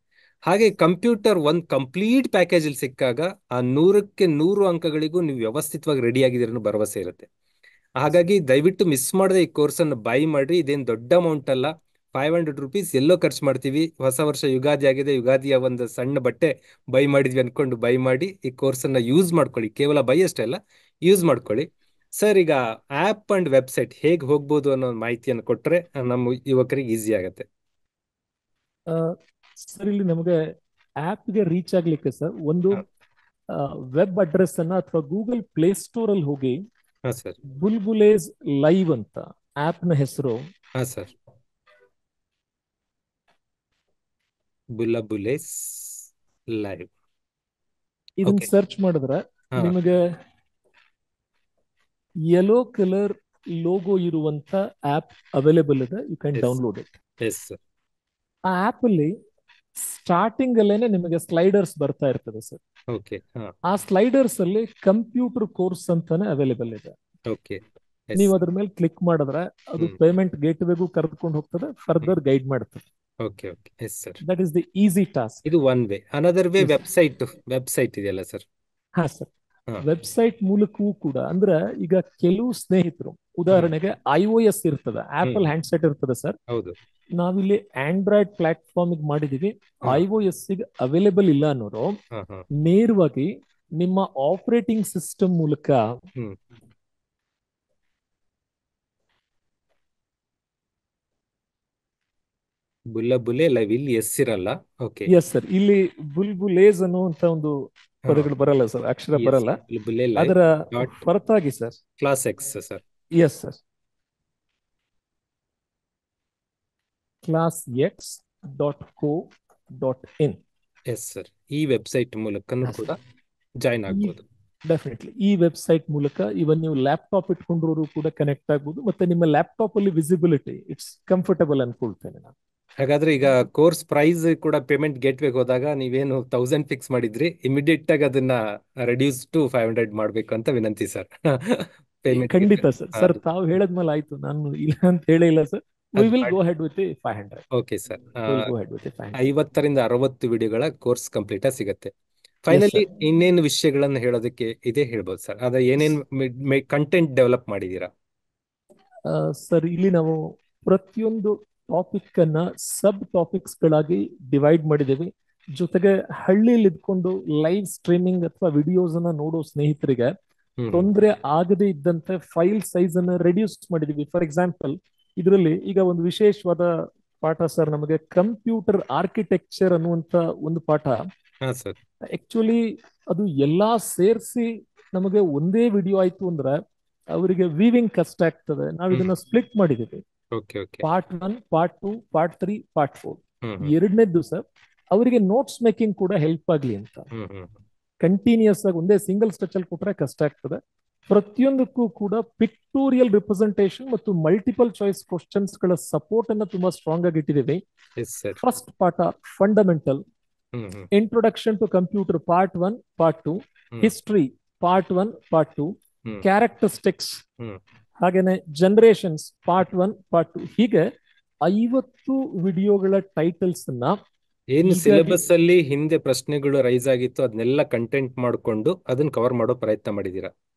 ಹಾಗೆ ಕಂಪ್ಯೂಟರ್ ಒಂದು ಕಂಪ್ಲೀಟ್ ಪ್ಯಾಕೇಜ್ ಅಲ್ಲಿ ಸಿಕ್ಕಾಗ ಆ 100ಕ್ಕೆ 100 ಅಂಕಗಳಿಗೂ ನೀವು ವ್ಯವಸ್ಥಿತವಾಗಿ ರೆಡಿ ಆಗಿದ್ದೀರ ಅನ್ನೋ ಭರವಸೆ ಇರುತ್ತೆ. ಹಾಗಾಗಿ ದಯವಿಟ್ಟು ಮಿಸ್ ಮಾಡದೆ ಈ ಕೋರ್ಸ್ ಅನ್ನು ಬೈ ಮಾಡ್ರಿ. ಇದೇನು ದೊಡ್ಡ ಅಮೌಂಟ್ ಅಲ್ಲ. ₹500 ಎಲ್ಲೋ ಖರ್ಚು ಮಾಡ್ತೀವಿ. ಹೊಸ ವರ್ಷ ಯುಗಾದಿ ಆಗಿದೆ, ಯುಗಾದಿಯ ಒಂದು ಸಣ್ಣ ಬಟ್ಟೆ ಬೈ ಮಾಡಿದ್ವಿ ಅನ್ಕೊಂಡು ಬೈ ಮಾಡಿ ಈ ಕೋರ್ಸ್ ಅನ್ನ ಯೂಸ್ ಮಾಡ್ಕೊಳ್ಳಿ. ಕೇವಲ ಬೈ ಅಷ್ಟೇ ಅಲ್ಲ, ಯೂಸ್ ಮಾಡ್ಕೊಳ್ಳಿ. ಸರ್, ಈಗ ಆಪ್ ಅಂಡ್ ವೆಬ್ಸೈಟ್ ಹೇಗೆ ಹೋಗ್ಬೋದು ಅನ್ನೋ ಒಂದು ಮಾಹಿತಿಯನ್ನು ಕೊಟ್ರೆ ನಮ್ಮ ಯುವಕರಿಗೆ ಈಸಿ ಆಗತ್ತೆ. ಸರ್, ಇಲ್ಲಿ ನಮಗೆ ಆಪ್ಗೆ ರೀಚ್ ಆಗ್ಲಿಕ್ಕೆ ಸರ್ ಒಂದು ಹಾ. ವೆಬ್ ಅಡ್ರೆಸ್ ಅನ್ನ ಅಥವಾ ಗೂಗಲ್ ಪ್ಲೇ ಸ್ಟೋರ್ ಅಲ್ಲಿ ಹೋಗಿ ಹಾ ಸರ್. ಬುಲ್ಬುಲೇಸ್ ಲೈವ್ ಅಂತ ಆಪ್ ನ ಹೆಸರು. ಹಾ ಸರ್. ಬುಲಬುಲೇಸ್ ಲೈವ್. ಇದನ್ನ ಓಕೆ. ಸರ್ಚ್ ಮಾಡಿದ್ರೆ ಹಾ. ನಿಮಗೆ ಯೆಲ್ಲೋ ಕಲರ್ ಲೋಗೋ ಇರುವಂತ ಆಪ್ ಅವೈಲೇಬಲ್ ಇದೆ. You can yes. Download it. Yes sir. ಆ ಆಪ್ ಅಲ್ಲಿ ಸ್ಟಾರ್ಟಿಂಗ್ ಅಲ್ಲೇನೆ ನಿಮಗೆ ಸ್ಲೈಡರ್ಸ್ ಬರ್ತಾ ಇರ್ತದೆ ಸರ್. ಓಕೆ. ಹಾ. ಆ ಸ್ಲೈಡರ್ಸ್ ಅಲ್ಲಿ ಕಂಪ್ಯೂಟರ್ ಕೋರ್ಸ್ ಅಂತಾನೆ ಅವೈಲೇಬಲ್ ಇದೆ. ಓಕೆ. ಎಸ್. ನೀವು ಅದ್ರ ಮೇಲೆ ಕ್ಲಿಕ್ ಮಾಡಿದ್ರೆ ಅದು ಹ್ಮ್. ಪೇಮೆಂಟ್ ಗೇಟ್ ವೇಗೂ ಕರೆದುಕೊಂಡು ಹೋಗ್ತದೆ, ಫರ್ದರ್ ಗೈಡ್ ಮಾಡ್ತದೆ. Okay. Okay. Yes sir. That is the easy task. ಇದು one way. Another way yes. Website ಇದೆಯಲ್ಲ ಸರ್? ಹಾ ಸರ್. ಹಾ. ವೆಬ್ಸೈಟ್ ಮೂಲಕವೂ ಕೂಡ ಅಂದ್ರೆ ಈಗ ಕೆಲವು ಸ್ನೇಹಿತರು ಹ್ಮ್ ಉದಾಹರಣೆಗೆ iOS ಇರ್ತದೆ, ಹ್ಮ್ ಆಪಲ್ ಹ್ಯಾಂಡ್ಸೆಟ್ ಇರ್ತದೆ ಸರ್. ಹೌದು. ನಾವಿಲ್ಲಿ ಆಂಡ್ರಾಯ್ಡ್ ಪ್ಲಾಟ್ಫಾರ್ಮ್ ಮಾಡಿದೀವಿ. ಹಾ. iOS ಗೆ ಅವೈಲೇಬಲ್ ಇಲ್ಲ ಅನ್ನೋರು ಹಾ. ಹಾ. ನೇರವಾಗಿ ನಿಮ್ಮ ಆಪರೇಟಿಂಗ್ ಸಿಸ್ಟಮ್ ಮೂಲಕ ಹ್ಮ್. ಬುಲೆ ಲೈವ್ ಇಲ್ಲಿ ಎಸ್ ಇರಲ್ಲ. ಓಕೆ. ಎಸ್ ಸರ್, ಇಲ್ಲಿ ಬುಲ್ಬುಲೇಸ್ ಅನ್ನುವಂತ ಒಂದು ಹಾ. ಪದಗಳು ಬರಲ್ಲ ಸರ್, ಅಕ್ಷರ ಎಸ್. ಬರಲ್ಲ. ಬುಲೆ ಲೈವ್ ಅದರ ಡಾಟ್ ಹೊರತಾಗಿ sir, class X sir. Yes sir, classx.co.in. Yes sir. ಈ ವೆಬ್ಸೈಟ್ ಮೂಲಕನೂ ಹಾ ಕೂಡ ಸರ್. ಜಾಯ್ನ್ ಈ ಆಗ್ಬೋದು. ಡೆಫಿನೆಟ್ಲಿ ಈ ವೆಬ್ಸೈಟ್ ಮೂಲಕ ಇವನ್ ನೀವು ಲ್ಯಾಪ್ಟಾಪ್ ಇಟ್ಕೊಂಡ್ರು ಕೂಡ ಕನೆಕ್ಟ್ ಆಗ್ಬೋದು. ಮತ್ತೆ ನಿಮ್ಮ ಲ್ಯಾಪ್ಟಾಪ್ ಅಲ್ಲಿ ವಿಸಿಬಿಲಿಟಿ ಇಟ್ಸ್ ಕಂಫರ್ಟಬಲ್ ಅನ್ಕೊಳ್ತೇನೆ ನಾನು. ಹಾಗಾದ್ರೆ ಈಗ ಕೋರ್ಸ್ ಪ್ರೈಸ್ ಕೂಡ ಪೇಮೆಂಟ್ ಗೇಟ್ವೇಗೆ ಹೋದಾಗ ನೀವೇನು 1000 ಫಿಕ್ಸ್ ಮಾಡಿದ್ರಿ, ಇಮಿಡಿಯೇಟ್ ಆಗಿ ಅದನ್ನ ರೆಡ್ಯೂಸ್ ಟು 500 ಮಾಡಬೇಕು ಅಂತ ವಿನಂತಿ ಸರ್. ಪೇಮೆಂಟ್ ಖಂಡಿತ ಸರ್. ಸರ್ ಅದು ತಾವು ಹೇಳದ್ಮೇಲೆ ಆಯ್ತು, ನಾನು ಇಲ್ಲ ಅಂತ ಹೇಳಿಲ್ಲ ಸರ್. ವಿ ಅದು ವಿಲ್ ಮಾಡಿ. Go head with 500. Okay sir. Will go head with 500. 50 ರಿಂದ 60 ವಿಡಿಯೋಗಳ ಕೋರ್ಸ್ ಕಂಪ್ಲೀಟ್ ಆಗಿ ಸಿಗುತ್ತೆ. Yes finally sir. ಇನ್ನೇನು ವಿಷಯಗಳನ್ನು ಹೇಳೋದಕ್ಕೆ ಇದೇ ಹೇಳ್ಬೋದು ಸರ್. ಅದ ಏನೇನ್ ಕಂಟೆಂಟ್ ಡೆವಲಪ್ ಮಾಡಿದೀರಾ? ಸರ್ ಇಲ್ಲಿ ನಾವು ಪ್ರತಿಯೊಂದು ಟಾಪಿಕ್ ಅನ್ನ ಸಬ್ ಟಾಪಿಕ್ಸ್ ಗಳಾಗಿ ಡಿವೈಡ್ ಮಾಡಿದ್ದೇವೆ. ಜೊತೆಗೆ ಹಳ್ಳಿಯಲ್ಲಿ ಇದ್ಕೊಂಡು ಲೈವ್ ಸ್ಟ್ರೀಮಿಂಗ್ ಅಥವಾ ವಿಡಿಯೋಸ್ ಅನ್ನ ನೋಡೋ ಸ್ನೇಹಿತರಿಗೆ ಹ್ಮ್ ತೊಂದರೆ ಆಗದೆ ಇದ್ದಂತೆ ಫೈಲ್ ಸೈಜ್ ಅನ್ನು ರೆಡ್ಯೂಸ್ ಮಾಡಿದೀವಿ. ಫಾರ್ ಎಕ್ಸಾಂಪಲ್, ಇದರಲ್ಲಿ ಈಗ ಒಂದು ವಿಶೇಷವಾದ ಪಾಠ ಸರ್, ನಮಗೆ ಕಂಪ್ಯೂಟರ್ ಆರ್ಕಿಟೆಕ್ಚರ್ ಅನ್ನುವಂತ ಒಂದು ಪಾಠ. ಹಾ ಸರ್. ಆಕ್ಚುಲಿ ಅದು ಎಲ್ಲಾ ಸೇರಿಸಿ ನಮಗೆ ಒಂದೇ ವಿಡಿಯೋ ಆಯ್ತು ಅಂದ್ರೆ ಅವರಿಗೆ ವೀವಿಂಗ್ ಕಷ್ಟ ಆಗ್ತದೆ. ನಾವು ಹ್ಮ್ ಇದನ್ನ ಸ್ಪ್ಲಿಟ್ ಮಾಡಿದ್ದೀವಿ. Okay okay. Part 1, part 2, part 3, part 4. ಹ್ಮ್ ಎರಡನೇದ್ದು ಸರ್, ಅವರಿಗೆ ನೋಟ್ಸ್ ಮೇಕಿಂಗ್ ಕೂಡ ಹೆಲ್ಪ್ ಆಗ್ಲಿ ಅಂತ. ಹ್ಮ್ ಹ್ಮ್ ಕಂಟಿನ್ಯೂಸ್ ಆಗಿ ಒಂದೇ ಸಿಂಗಲ್ ಸ್ಟ್ರೆಚ್ ಅಲ್ಲಿ ಕೊಟ್ರೆ ಕಷ್ಟ ಆಗ್ತದೆ. ಪ್ರತಿಯೊಂದಕ್ಕೂ ಕೂಡ ಪಿಕ್ಟೋರಿಯಲ್ ರಿಪ್ರೆಸೆಂಟೇಷನ್ ಮತ್ತು ಮಲ್ಟಿಪಲ್ ಚಾಯ್ಸ್ ಕ್ವಶನ್ಸ್ ಗಳ ಸಪೋರ್ಟ್ ಅನ್ನ ತುಂಬಾ ಸ್ಟ್ರಾಂಗ್ ಆಗಿ ಇಟ್ಟಿದ್ದೀವಿ. Yes sir. ಫಸ್ಟ್ ಪಾಠ fundamental hmm introduction to computer part 1, part 2, hmm history part 1, part 2, hmm characteristics, hmm ಹಾಗೇನೆ ಜನರೇಷನ್ಸ್ ಪಾರ್ಟ್ 1, ಪಾರ್ಟ್ 2, ಹೀಗೆ 50 ವಿಡಿಯೋಗಳ ಟೈಟಲ್ಸ್ ಅನ್ನ ಏನು ಈಗಾಗಿ ಸಿಲೆಬಸ್ ಅಲ್ಲಿ ಹಿಂದೆ ಪ್ರಶ್ನೆಗಳು ರೈಸ್ ಆಗಿತ್ತು ಅದನ್ನೆಲ್ಲ ಕಂಟೆಂಟ್ ಮಾಡ್ಕೊಂಡು ಅದನ್ನ ಕವರ್ ಮಾಡೋ ಪ್ರಯತ್ನ ಮಾಡಿದೀರಾ?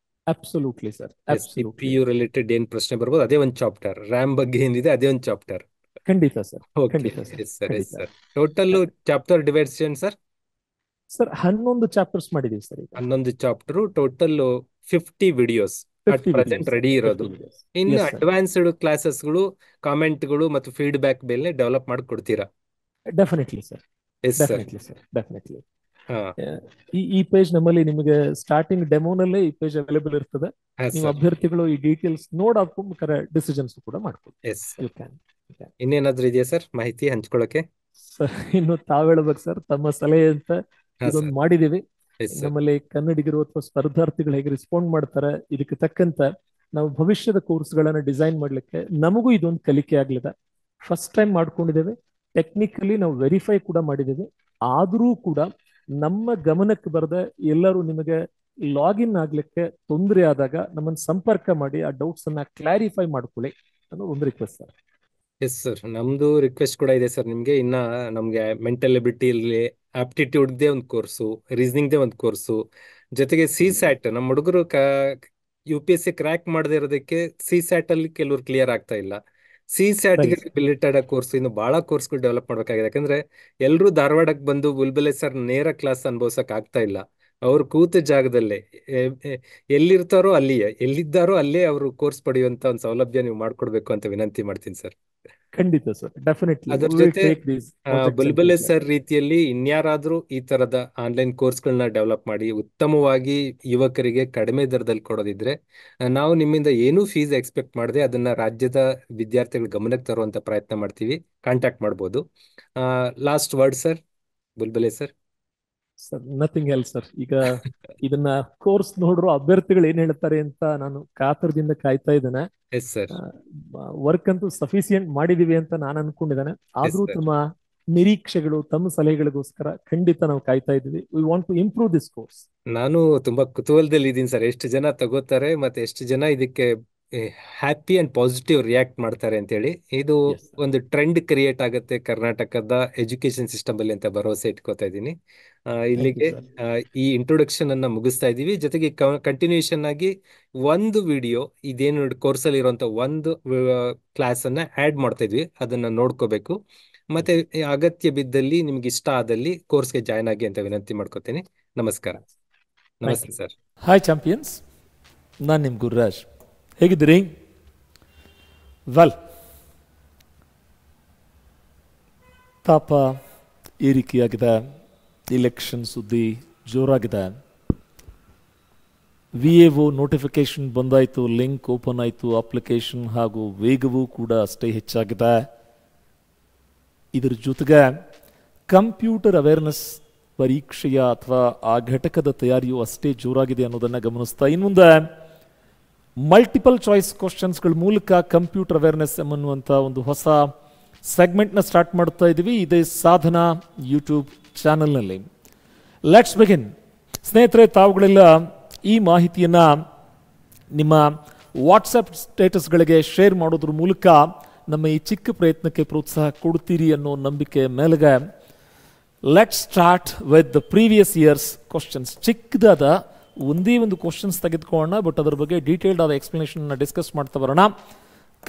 Absolutely sir, yes. C P absolutely. You related ಏನ್ ಪ್ರಶ್ನೆ ಬರ್ಬೋದು ಅದೇ ಒಂದು ಚಾಪ್ಟರ್, ರ್ಯಾಮ್ ಬಗ್ಗೆ ಏನಿದೆ ಅದೇ ಒಂದು ಚಾಪ್ಟರ್. ಖಂಡಿತ ಸರ್, ಓಕೆ. ಖಂಡಿತ ಸರ್, ಎಸ್ ಸರ್, ಎಸ್ ಖಂಡಿತ sir. Total chapter divides sir? Sir. 11 chapters ಮಾಡಿದೀವಿ ಸರ್ ಈಗ. 11 chapter, total 50 videos at 50 present videos sir, ready 50 ಇರೋದು. ವಿಡಿಯೋಸ್. ಇನ್ನು ಎಸ್ ಸರ್, ಅಡ್ವಾನ್ಸ್ಡ್ ಕ್ಲಾಸಸ್ಗಳು, ಕಾಮೆಂಟ್ಗಳು ಮತ್ತು ಫೀಡ್ಬ್ಯಾಕ್ ಮೇಲೆ ಡೆವಲಪ್ ಮಾಡಿ ಕೊಡ್ತೀರಾ? Definitely sir, yes sir. Definitely sir, definitely. ಹಾ ಈ ಪೇಜ್ ನಮ್ಮಲ್ಲಿ ನಿಮಗೆ ಸ್ಟಾರ್ಟಿಂಗ್ ಡೆಮೋನಲ್ಲೇ ಈ ಪೇಜ್ ಅವೈಲೇಬಲ್ ಇರ್ತದೆ. ಹಾ ನೀವು ಸರ್. ಅಭ್ಯರ್ಥಿಗಳು ಈ ಡೀಟೇಲ್ಸ್ ನೋಡಾಕ ಡಿಸಿಷನ್ಸ್ ಕೂಡ ಮಾಡ್ಬೋದು. Yes sir. You can. ಇನ್ನೇನಾದ್ರೂ ಇದೆಯಾ ಸರ್ ಮಾಹಿತಿ ಹಂಚ್ಕೊಳ್ಳೋಕೆ? ಸರ್ ಇನ್ನು ತಾವ್ ಹೇಳ್ಬೇಕು ಸರ್, ತಮ್ಮ ಸಲಹೆ ಅಂತ ಹಾ ಇದೊಂದು ಸರ್. ಮಾಡಿದೀವಿ. Yes sir. ನಮ್ಮಲ್ಲಿ ಕನ್ನಡಿಗರು ಅಥವಾ ಸ್ಪರ್ಧಾರ್ಥಿಗಳು ಹೇಗೆ ರೆಸ್ಪಾಂಡ್ ಮಾಡ್ತಾರೆ ಇದಕ್ಕೆ ತಕ್ಕಂತ ನಾವು ಭವಿಷ್ಯದ ಕೋರ್ಸ್ಗಳನ್ನ ಡಿಸೈನ್ ಮಾಡ್ಲಿಕ್ಕೆ ನಮಗೂ ಇದೊಂದು ಕಲಿಕೆ ಆಗ್ಲಿದೆ. ಫಸ್ಟ್ ಟೈಮ್ ಮಾಡ್ಕೊಂಡಿದ್ದೇವೆ. ಟೆಕ್ನಿಕಲಿ ನಾವು ವೆರಿಫೈ ಕೂಡ ಮಾಡಿದ್ದೇವೆ. ಆದರೂ ಕೂಡ ನಮ್ಮ ಗಮನಕ್ಕೆ ಬರದ ಎಲ್ಲರೂ ನಿಮಗೆ ಲಾಗಿನ್ ಆಗ್ಲಿಕ್ಕೆ ತೊಂದರೆ ಆದಾಗ ನಮ್ಮನ್ನು ಸಂಪರ್ಕ ಮಾಡಿ ಆ ಡೌಟ್ಸ್ ಅನ್ನ ಕ್ಲಾರಿಫೈ ಮಾಡ್ಕೊಳ್ಳಿ ಅನ್ನೋ ಒಂದು ರಿಕ್ವೆಸ್ಟ್ ಸರ್. ಎಸ್ ಸರ್, ನಮ್ದು ರಿಕ್ವೆಸ್ಟ್ ಕೂಡ ಇದೆ ಸರ್ ನಿಮ್ಗೆ. ಇನ್ನ ನಮ್ಗೆ ಮೆಂಟಲ್ ಎಬಿಲಿಟಿ, ಆಪ್ಟಿಟ್ಯೂಡ್ದೇ ಒಂದು ಕೋರ್ಸು, ರೀಸನಿಂಗ್ದೇ ಒಂದು ಕೋರ್ಸು, ಜೊತೆಗೆ ಸಿ ಸ್ಯಾಟ್ ನಮ್ಮ ಹುಡುಗರು UPSC ಕ್ರ್ಯಾಕ್ ಮಾಡದೇ ಇರೋದಕ್ಕೆ ಸಿ ಸ್ಯಾಟ್ ಅಲ್ಲಿ ಕೆಲವ್ರು ಕ್ಲಿಯರ್ ಆಗ್ತಾ ಇಲ್ಲ. ಸಿ ಸ್ಯಾಟ್ಗೆ ಸರಿ ಸರ್. ರಿಲೇಟೆಡ್ ಕೋರ್ಸ್, ಇನ್ನು ಬಹಳ ಕೋರ್ಸ್ಗಳು ಡೆವಲಪ್ ಮಾಡ್ಬೇಕಾಗಿದೆ. ಯಾಕಂದ್ರೆ ಎಲ್ಲರೂ ಧಾರವಾಡಕ್ಕೆ ಬಂದು ಬುಲ್ಬುಲೆ ಸರ್ ನೇರ ಕ್ಲಾಸ್ ಅನುಭವಿಸಕ್ ಆಗ್ತಾ ಇಲ್ಲ. ಅವ್ರು ಕೂತ ಜಾಗದಲ್ಲೇ ಎಲ್ಲಿರ್ತಾರೋ ಅಲ್ಲಿಯೇ, ಎಲ್ಲಿದ್ದಾರೋ ಅಲ್ಲೇ ಅವರು ಕೋರ್ಸ್ ಪಡೆಯುವಂತ ಒಂದು ಸೌಲಭ್ಯ ನೀವು ಮಾಡ್ಕೊಡ್ಬೇಕು ಅಂತ ವಿನಂತಿ ಮಾಡ್ತೀನಿ ಸರ್. ಖಂಡಿತ ಸರ್, ಡೆಫಿನೆಟ್ಲಿ ಅದ್ರ ವಿ ವಿಲ್ ಜೊತೆ take these projects and Bulbule sir utilise. ರೀತಿಯಲ್ಲಿ ಇನ್ಯಾರಾದ್ರೂ ಈ ತರದ ಆನ್ಲೈನ್ ಕೋರ್ಸ್ಗಳನ್ನ ಡೆವಲಪ್ ಮಾಡಿ ಉತ್ತಮವಾಗಿ ಯುವಕರಿಗೆ ಕಡಿಮೆ ದರದಲ್ಲಿ ಕೊಡೋದಿದ್ರೆ, ನಾವು ನಿಮ್ಮಿಂದ ಏನೂ ಫೀಸ್ ಎಕ್ಸ್ಪೆಕ್ಟ್ ಮಾಡದೆ ಅದನ್ನ ರಾಜ್ಯದ ವಿದ್ಯಾರ್ಥಿಗಳ ಗಮನಕ್ಕೆ ತರುವಂತ ಪ್ರಯತ್ನ ಮಾಡ್ತೀವಿ. ಕಾಂಟ್ಯಾಕ್ಟ್ ಮಾಡ್ಬೋದು. Last word sir, Bulbule sir. Sir nothing L sir. ಈಗ ಇದನ್ನ ಕೋರ್ಸ್ ನೋಡ್ರು ಅಭ್ಯರ್ಥಿಗಳು ಏನ್ ಹೇಳ್ತಾರೆ ಅಂತ ನಾನು ಕಾತರದಿಂದ ಕಾಯ್ತಾ ಇದ್ದೇನೆ. Yes sir. ವರ್ಕ್ ಅಂತೂ ಸಫಿಸಿಯೆಂಟ್ ಮಾಡಿದೀವಿ ಅಂತ ನಾನು ಅನ್ಕೊಂಡಿದ್ದೇನೆ. ಎಸ್ ಆದ್ರೂ ಸರ್. ತಮ್ಮ ನಿರೀಕ್ಷೆಗಳು, ತಮ್ಮ ಸಲಹೆಗಳಿಗೋಸ್ಕರ ಖಂಡಿತ ನಾವು ಕಾಯ್ತಾ ಇದ್ದೀವಿ. We want to improve this course. ನಾನು ತುಂಬಾ ಕುತೂಹಲದಲ್ಲಿ ಇದ್ದೀನಿ ಸರ್, ಎಷ್ಟು ಜನ ತಗೋತಾರೆ ಮತ್ತೆ ಎಷ್ಟು ಜನ ಇದಕ್ಕೆ ಹ್ಯಾಪಿ ಅಂಡ್ ಪಾಸಿಟಿವ್ ರಿಯಾಕ್ಟ್ ಮಾಡ್ತಾರೆ ಅಂತೇಳಿ. ಇದು ಎಸ್ ಸರ್. ಒಂದು ಟ್ರೆಂಡ್ ಕ್ರಿಯೇಟ್ ಆಗುತ್ತೆ ಕರ್ನಾಟಕದ ಎಜುಕೇಶನ್ ಸಿಸ್ಟಮ್ ಅಲ್ಲಿ ಅಂತ ಭರವಸೆ ಇಟ್ಕೋತಾ ಇದ್ದೀನಿ. ಥ್ಯಾಂಕ್ ಯು ಇಲ್ಲಿಗೆ ಸರ್. ಈ ಇಂಟ್ರೊಡಕ್ಷನ್ ಅನ್ನ ಮುಗಿಸ್ತಾ ಇದ್ದೀವಿ. ಜೊತೆಗೆ ಕಂಟಿನ್ಯೂಷನ್ ಆಗಿ ಒಂದು ವಿಡಿಯೋ, ಇದೇನು ಕೋರ್ಸ್ ಅಲ್ಲಿ ಇರುವಂತ ಒಂದು ಕ್ಲಾಸ್ ಅನ್ನ ಆಡ್ ಮಾಡ್ತಾ ಇದ್ವಿ, ಅದನ್ನ ನೋಡ್ಕೋಬೇಕು. ಮತ್ತೆ ಈ ಅಗತ್ಯ ಬಿದ್ದಲ್ಲಿ ನಿಮ್ಗೆ ಇಷ್ಟ ಆದಲ್ಲಿ ಕೋರ್ಸ್ಗೆ ಜಾಯ್ನ್ ಆಗಿ ಅಂತ ವಿನಂತಿ ಮಾಡ್ಕೋತೀನಿ. ನಮಸ್ಕಾರ. ಥ್ಯಾಂಕ್ ನಮಸ್ತೆ ಯು. ಸರ್. ಹಾಯ್ ಚಾಂಪಿಯನ್ಸ್, ನಾನು ನಿಮ್ಮ ಗುರುರಾಜ್. ಹೇಗಿದ್ದೀರಿ? ವೆಲ್, ತಾಪ ಏರಿಕೆಯಾಗಿದೆ, ಇಲೆಕ್ಷನ್ ಸುದ್ದಿ ಜೋರಾಗಿದೆ. VAO ನೋಟಿಫಿಕೇಶನ್ ಬಂದಾಯಿತು, ಲಿಂಕ್ ಓಪನ್ ಆಯಿತು, ಅಪ್ಲಿಕೇಶನ್ ಹಾಗೂ ವೇಗವೂ ಕೂಡ ಅಷ್ಟೇ ಹೆಚ್ಚಾಗಿದೆ. ಇದರ ಜೊತೆಗೆ ಕಂಪ್ಯೂಟರ್ ಅವೇರ್ನೆಸ್ ಪರೀಕ್ಷೆಯ ಅಥವಾ ಆ ಘಟಕದ ತಯಾರಿಯು ಅಷ್ಟೇ ಜೋರಾಗಿದೆ ಅನ್ನೋದನ್ನು ಗಮನಿಸ್ತಾ ಇನ್ನು ಮುಂದೆ ಮಲ್ಟಿಪಲ್ ಚಾಯ್ಸ್ ಕ್ವಶನ್ಸ್ಗಳ ಮೂಲಕ ಕಂಪ್ಯೂಟರ್ ಅವೇರ್ನೆಸ್ ಅನ್ನುವಂಥ ಒಂದು ಹೊಸ ಸೆಗ್ಮೆಂಟ್ನ ಸ್ಟಾರ್ಟ್ ಮಾಡ್ತಾ ಇದ್ದೀವಿ ಇದೇ ಸಾಧನಾ ಯೂಟ್ಯೂಬ್ ಚಾನಲ್ನಲ್ಲಿ. Let's begin. ಸ್ನೇಹಿತರೆ, ತಾವುಗಳೆಲ್ಲ ಈ ಮಾಹಿತಿಯನ್ನು ನಿಮ್ಮ ವಾಟ್ಸಪ್ ಸ್ಟೇಟಸ್ಗಳಿಗೆ ಶೇರ್ ಮಾಡೋದ್ರ ಮೂಲಕ ನಮ್ಮ ಈ ಚಿಕ್ಕ ಪ್ರಯತ್ನಕ್ಕೆ ಪ್ರೋತ್ಸಾಹ ಕೊಡ್ತೀರಿ ಅನ್ನೋ ನಂಬಿಕೆ ಮೇಲೆಗೆ let start with the previous years questions. ಚಿಕ್ಕದಾದ ಒಂದೇ ಒಂದು ಕ್ವಶನ್ಸ್ ತೆಗೆದುಕೊಳ್ಳೋಣ, ಬಟ್ ಅದರ ಬಗ್ಗೆ ಡೀಟೇಲ್ಡ್ ಆದ ಎಕ್ಸ್ಪ್ಲನೇಷನ್ ಡಿಸ್ಕಸ್ ಮಾಡ್ತಾ ಬರೋಣ.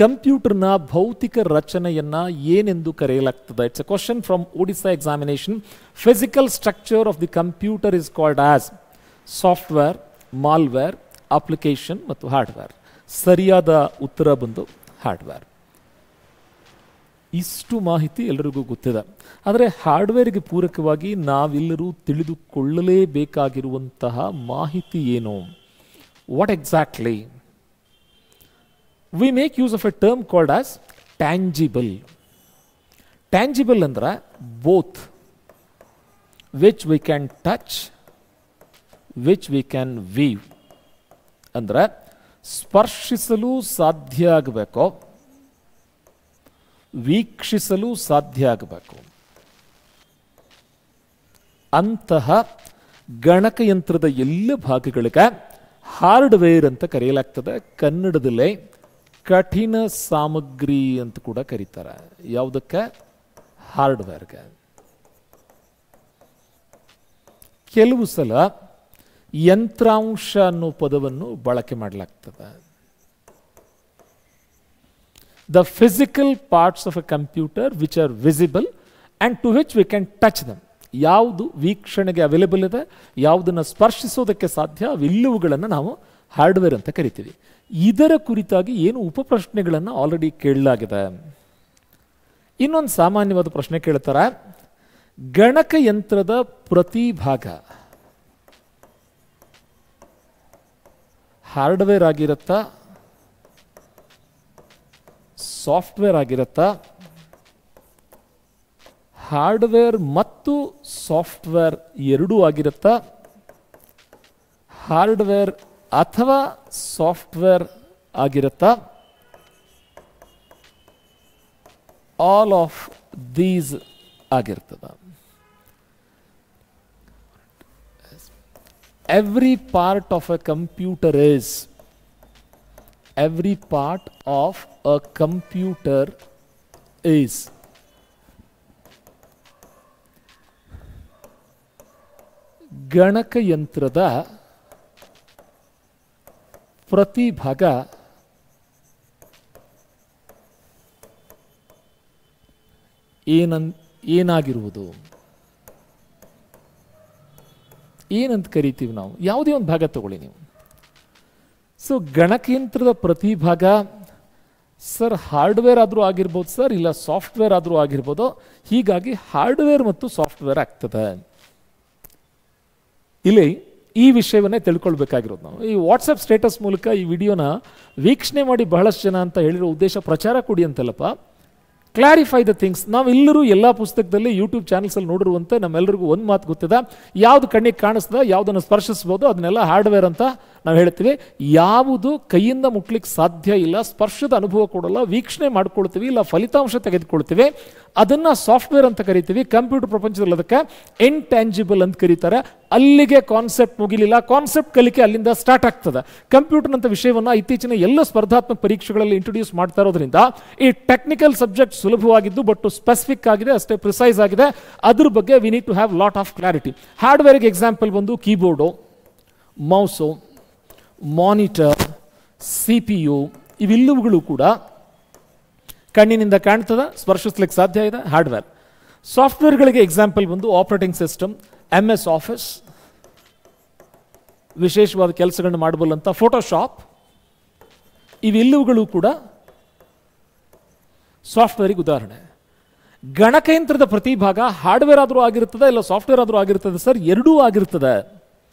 ಕಂಪ್ಯೂಟರ್ನ ಭೌತಿಕ ರಚನೆಯನ್ನ ಏನೆಂದು ಕರೆಯಲಾಗ್ತದೆ? It's A question from Odisha examination. Physical structure of the computer is called as software, malware, application ಮತ್ತು ಹಾರ್ಡ್ವೇರ್. ಸರಿಯಾದ ಉತ್ತರ ಬಂದು ಹಾರ್ಡ್ವೇರ್. ಇಷ್ಟು ಮಾಹಿತಿ ಎಲ್ಲರಿಗೂ ಗೊತ್ತಿದೆ. ಆದರೆ ಹಾರ್ಡ್ವೇರ್ಗೆ ಪೂರಕವಾಗಿ ನಾವೆಲ್ಲರೂ ತಿಳಿದುಕೊಳ್ಳಲೇಬೇಕಾಗಿರುವಂತಹ ಮಾಹಿತಿ ಏನು? What exactly? We make use of a term called as tangible. Tangible ಅಂದ್ರೆ both which we can touch, which we can view. ಅಂದ್ರೆ ಸ್ಪರ್ಶಿಸಲು ಸಾಧ್ಯ ಆಗಬೇಕು, ವೀಕ್ಷಿಸಲು ಸಾಧ್ಯ ಆಗಬೇಕು. ಅಂತಹ ಗಣಕಯಂತ್ರದ ಎಲ್ಲ ಭಾಗಗಳಿಗೆ ಹಾರ್ಡ್ವೇರ್ ಅಂತ ಕರೆಯಲಾಗ್ತದೆ. ಕನ್ನಡದಲ್ಲೇ ಕಠಿಣ ಸಾಮಗ್ರಿ ಅಂತ ಕೂಡ ಕರೀತಾರೆ. ಯಾವುದಕ್ಕೆ? ಹಾರ್ಡ್ವೇರ್ಗೆ. ಕೆಲವು ಸಲ ಯಂತ್ರಾಂಶ ಅನ್ನೋ ಪದವನ್ನು ಬಳಕೆ ಮಾಡಲಾಗ್ತದೆ. The physical parts of a computer which are visible and to which we can touch them. ಯಾವುದು ವೀಕ್ಷಣೆಗೆ ಅವೈಲೇಬಲ್ ಇದೆ, ಯಾವುದನ್ನು ಸ್ಪರ್ಶಿಸೋದಕ್ಕೆ ಸಾಧ್ಯ, ಅವೆಲ್ಲವುಗಳನ್ನು ನಾವು ಹಾರ್ಡ್ವೇರ್ ಅಂತ ಕರಿತೀವಿ. ಇದರ ಕುರಿತಾಗಿ ಏನು ಉಪಪ್ರಶ್ನೆಗಳನ್ನು ಆಲ್ರೆಡಿ ಕೇಳಲಾಗಿದೆ. ಇನ್ನೊಂದು ಸಾಮಾನ್ಯವಾದ ಪ್ರಶ್ನೆ ಕೇಳ್ತಾರೆ, ಗಣಕಯಂತ್ರದ ಪ್ರತಿ ಭಾಗ ಹಾರ್ಡ್ವೇರ್ ಆಗಿರುತ್ತಾ, ಸಾಫ್ಟ್ವೇರ್ ಆಗಿರುತ್ತಾ, ಹಾರ್ಡ್ವೇರ್ ಮತ್ತು ಸಾಫ್ಟ್ವೇರ್ ಎರಡೂ ಆಗಿರುತ್ತಾ, ಹಾರ್ಡ್ವೇರ್ ಅಥವಾ ಸಾಫ್ಟ್ವೇರ್ ಆಗಿರುತ್ತಾ, ಆಲ್ ಆಫ್ ದೀಸ್ ಆಗಿರ್ತದ? Every part of a computer is, every part of a computer is ಗಣಕಯಂತ್ರದ ಪ್ರತಿ ಭಾಗ ಏನಾಗಿರುವುದು? ಏನಂತ ಕರಿತೀವಿ ನಾವು? ಯಾವುದೇ ಒಂದು ಭಾಗ ತಗೊಳ್ಳಿ ನೀವು. ಸೊ ಗಣಕಯಂತ್ರದ ಪ್ರತಿ ಭಾಗ ಸರ್ ಹಾರ್ಡ್ವೇರ್ ಆದರೂ ಆಗಿರ್ಬೋದು ಸರ್, ಇಲ್ಲ ಸಾಫ್ಟ್ವೇರ್ ಆದರೂ ಆಗಿರ್ಬೋದು. ಹೀಗಾಗಿ ಹಾರ್ಡ್ವೇರ್ ಮತ್ತು ಸಾಫ್ಟ್ವೇರ್ ಆಗ್ತದೆ. ಇಲ್ಲಿ ಈ ವಿಷಯವನ್ನೇ ತಿಳ್ಕೊಳ್ಬೇಕಾಗಿರೋದು ನಾವು. ಈ ವಾಟ್ಸಪ್ ಸ್ಟೇಟಸ್ ಮೂಲಕ ಈ ವಿಡಿಯೋನ ವೀಕ್ಷಣೆ ಮಾಡಿ ಬಹಳಷ್ಟು ಜನ ಅಂತ ಹೇಳಿರೋ ಉದ್ದೇಶ ಪ್ರಚಾರ ಕೊಡಿ ಅಂತಲ್ಲಪ್ಪ, ಕ್ಲಾರಿಫೈ ದ ಥಿಂಗ್ಸ್. ನಾವೆಲ್ಲರೂ ಎಲ್ಲ ಪುಸ್ತಕದಲ್ಲಿ ಯೂಟ್ಯೂಬ್ ಚಾನಲ್ಸಲ್ಲಿ ನೋಡಿರುವಂತೆ ನಮ್ಮೆಲ್ಲರಿಗೂ ಒಂದು ಮಾತು ಗೊತ್ತಿದೆ, ಯಾವುದು ಕಣ್ಣಿಗೆ ಕಾಣಿಸ್ತದೆ, ಯಾವುದನ್ನು ಸ್ಪರ್ಶಿಸ್ಬೋದು ಅದನ್ನೆಲ್ಲ ಹಾರ್ಡ್ವೇರ್ ಅಂತ ನಾವು ಹೇಳ್ತೀವಿ. ಯಾವುದು ಕೈಯಿಂದ ಮುಟ್ಲಿಕ್ಕೆ ಸಾಧ್ಯ ಇಲ್ಲ, ಸ್ಪರ್ಶದ ಅನುಭವ ಕೊಡಲ್ಲ, ವೀಕ್ಷಣೆ ಮಾಡ್ಕೊಳ್ತೀವಿ, ಇಲ್ಲ ಫಲಿತಾಂಶ ತೆಗೆದುಕೊಳ್ತೀವಿ, ಅದನ್ನು ಸಾಫ್ಟ್ವೇರ್ ಅಂತ ಕರಿತೀವಿ. ಕಂಪ್ಯೂಟರ್ ಪ್ರಪಂಚದಲ್ಲಿ ಅದಕ್ಕೆ ಇನ್ಟ್ಯಾಂಜಿಬಲ್ ಅಂತ ಕರೀತಾರೆ. ಅಲ್ಲಿಗೆ ಕಾನ್ಸೆಪ್ಟ್ ಮುಗಿಲಿಲ್ಲ, ಕಾನ್ಸೆಪ್ಟ್ ಕಲಿಕೆ ಅಲ್ಲಿಂದ ಸ್ಟಾರ್ಟ್ ಆಗ್ತದೆ. ಕಂಪ್ಯೂಟರ್ ಅಂತ ವಿಷಯವನ್ನು ಇತ್ತೀಚಿನ ಎಲ್ಲ ಸ್ಪರ್ಧಾತ್ಮಕ ಪರೀಕ್ಷೆಗಳಲ್ಲಿ ಇಂಟ್ರೊಡ್ಯೂಸ್ ಮಾಡ್ತಾ ಇರೋದ್ರಿಂದ ಈ ಟೆಕ್ನಿಕಲ್ ಸಬ್ಜೆಕ್ಟ್ ಸುಲಭವಾಗಿದ್ದು ಬಟ್ ಸ್ಪೆಸಿಫಿಕ್ ಆಗಿದೆ, ಅಷ್ಟೇ ಪ್ರಿಸೈಸ್ ಆಗಿದೆ. ಅದ್ರ ಬಗ್ಗೆ we need to have lot of clarity. ಹಾರ್ಡ್ವೇರ್ಗೆ ಎಕ್ಸಾಂಪಲ್ ಬಂದು ಕೀಬೋರ್ಡು, ಮೌಸು, ಮಾನಿಟರ್, CPU, ಇವೆಲ್ಲವುಗಳು ಕೂಡ ಕಣ್ಣಿನಿಂದ ಕಾಣ್ತದೆ, ಸ್ಪರ್ಶಿಸ್ಲಿಕ್ಕೆ ಸಾಧ್ಯ ಇದೆ, ಹಾರ್ಡ್ವೇರ್. ಸಾಫ್ಟ್ವೇರ್ಗಳಿಗೆ ಎಕ್ಸಾಂಪಲ್ ಬಂದು ಆಪರೇಟಿಂಗ್ ಸಿಸ್ಟಮ್, MS ಆಫೀಸ್, ವಿಶೇಷವಾದ ಕೆಲಸಗಳನ್ನು ಮಾಡಬಲ್ಲಂತ ಫೋಟೋಶಾಪ್, ಇವೆಲ್ಲವುಗಳು ಕೂಡ ಸಾಫ್ಟ್ವೇರಿಗೆ ಉದಾಹರಣೆ. ಗಣಕಯಂತ್ರದ ಪ್ರತಿ ಭಾಗ ಹಾರ್ಡ್ವೇರ್ ಆದರೂ ಆಗಿರ್ತದೆ, ಇಲ್ಲ ಸಾಫ್ಟ್ವೇರ್ ಆದರೂ ಆಗಿರ್ತದೆ ಸರ್, ಎರಡೂ ಆಗಿರ್ತದೆ.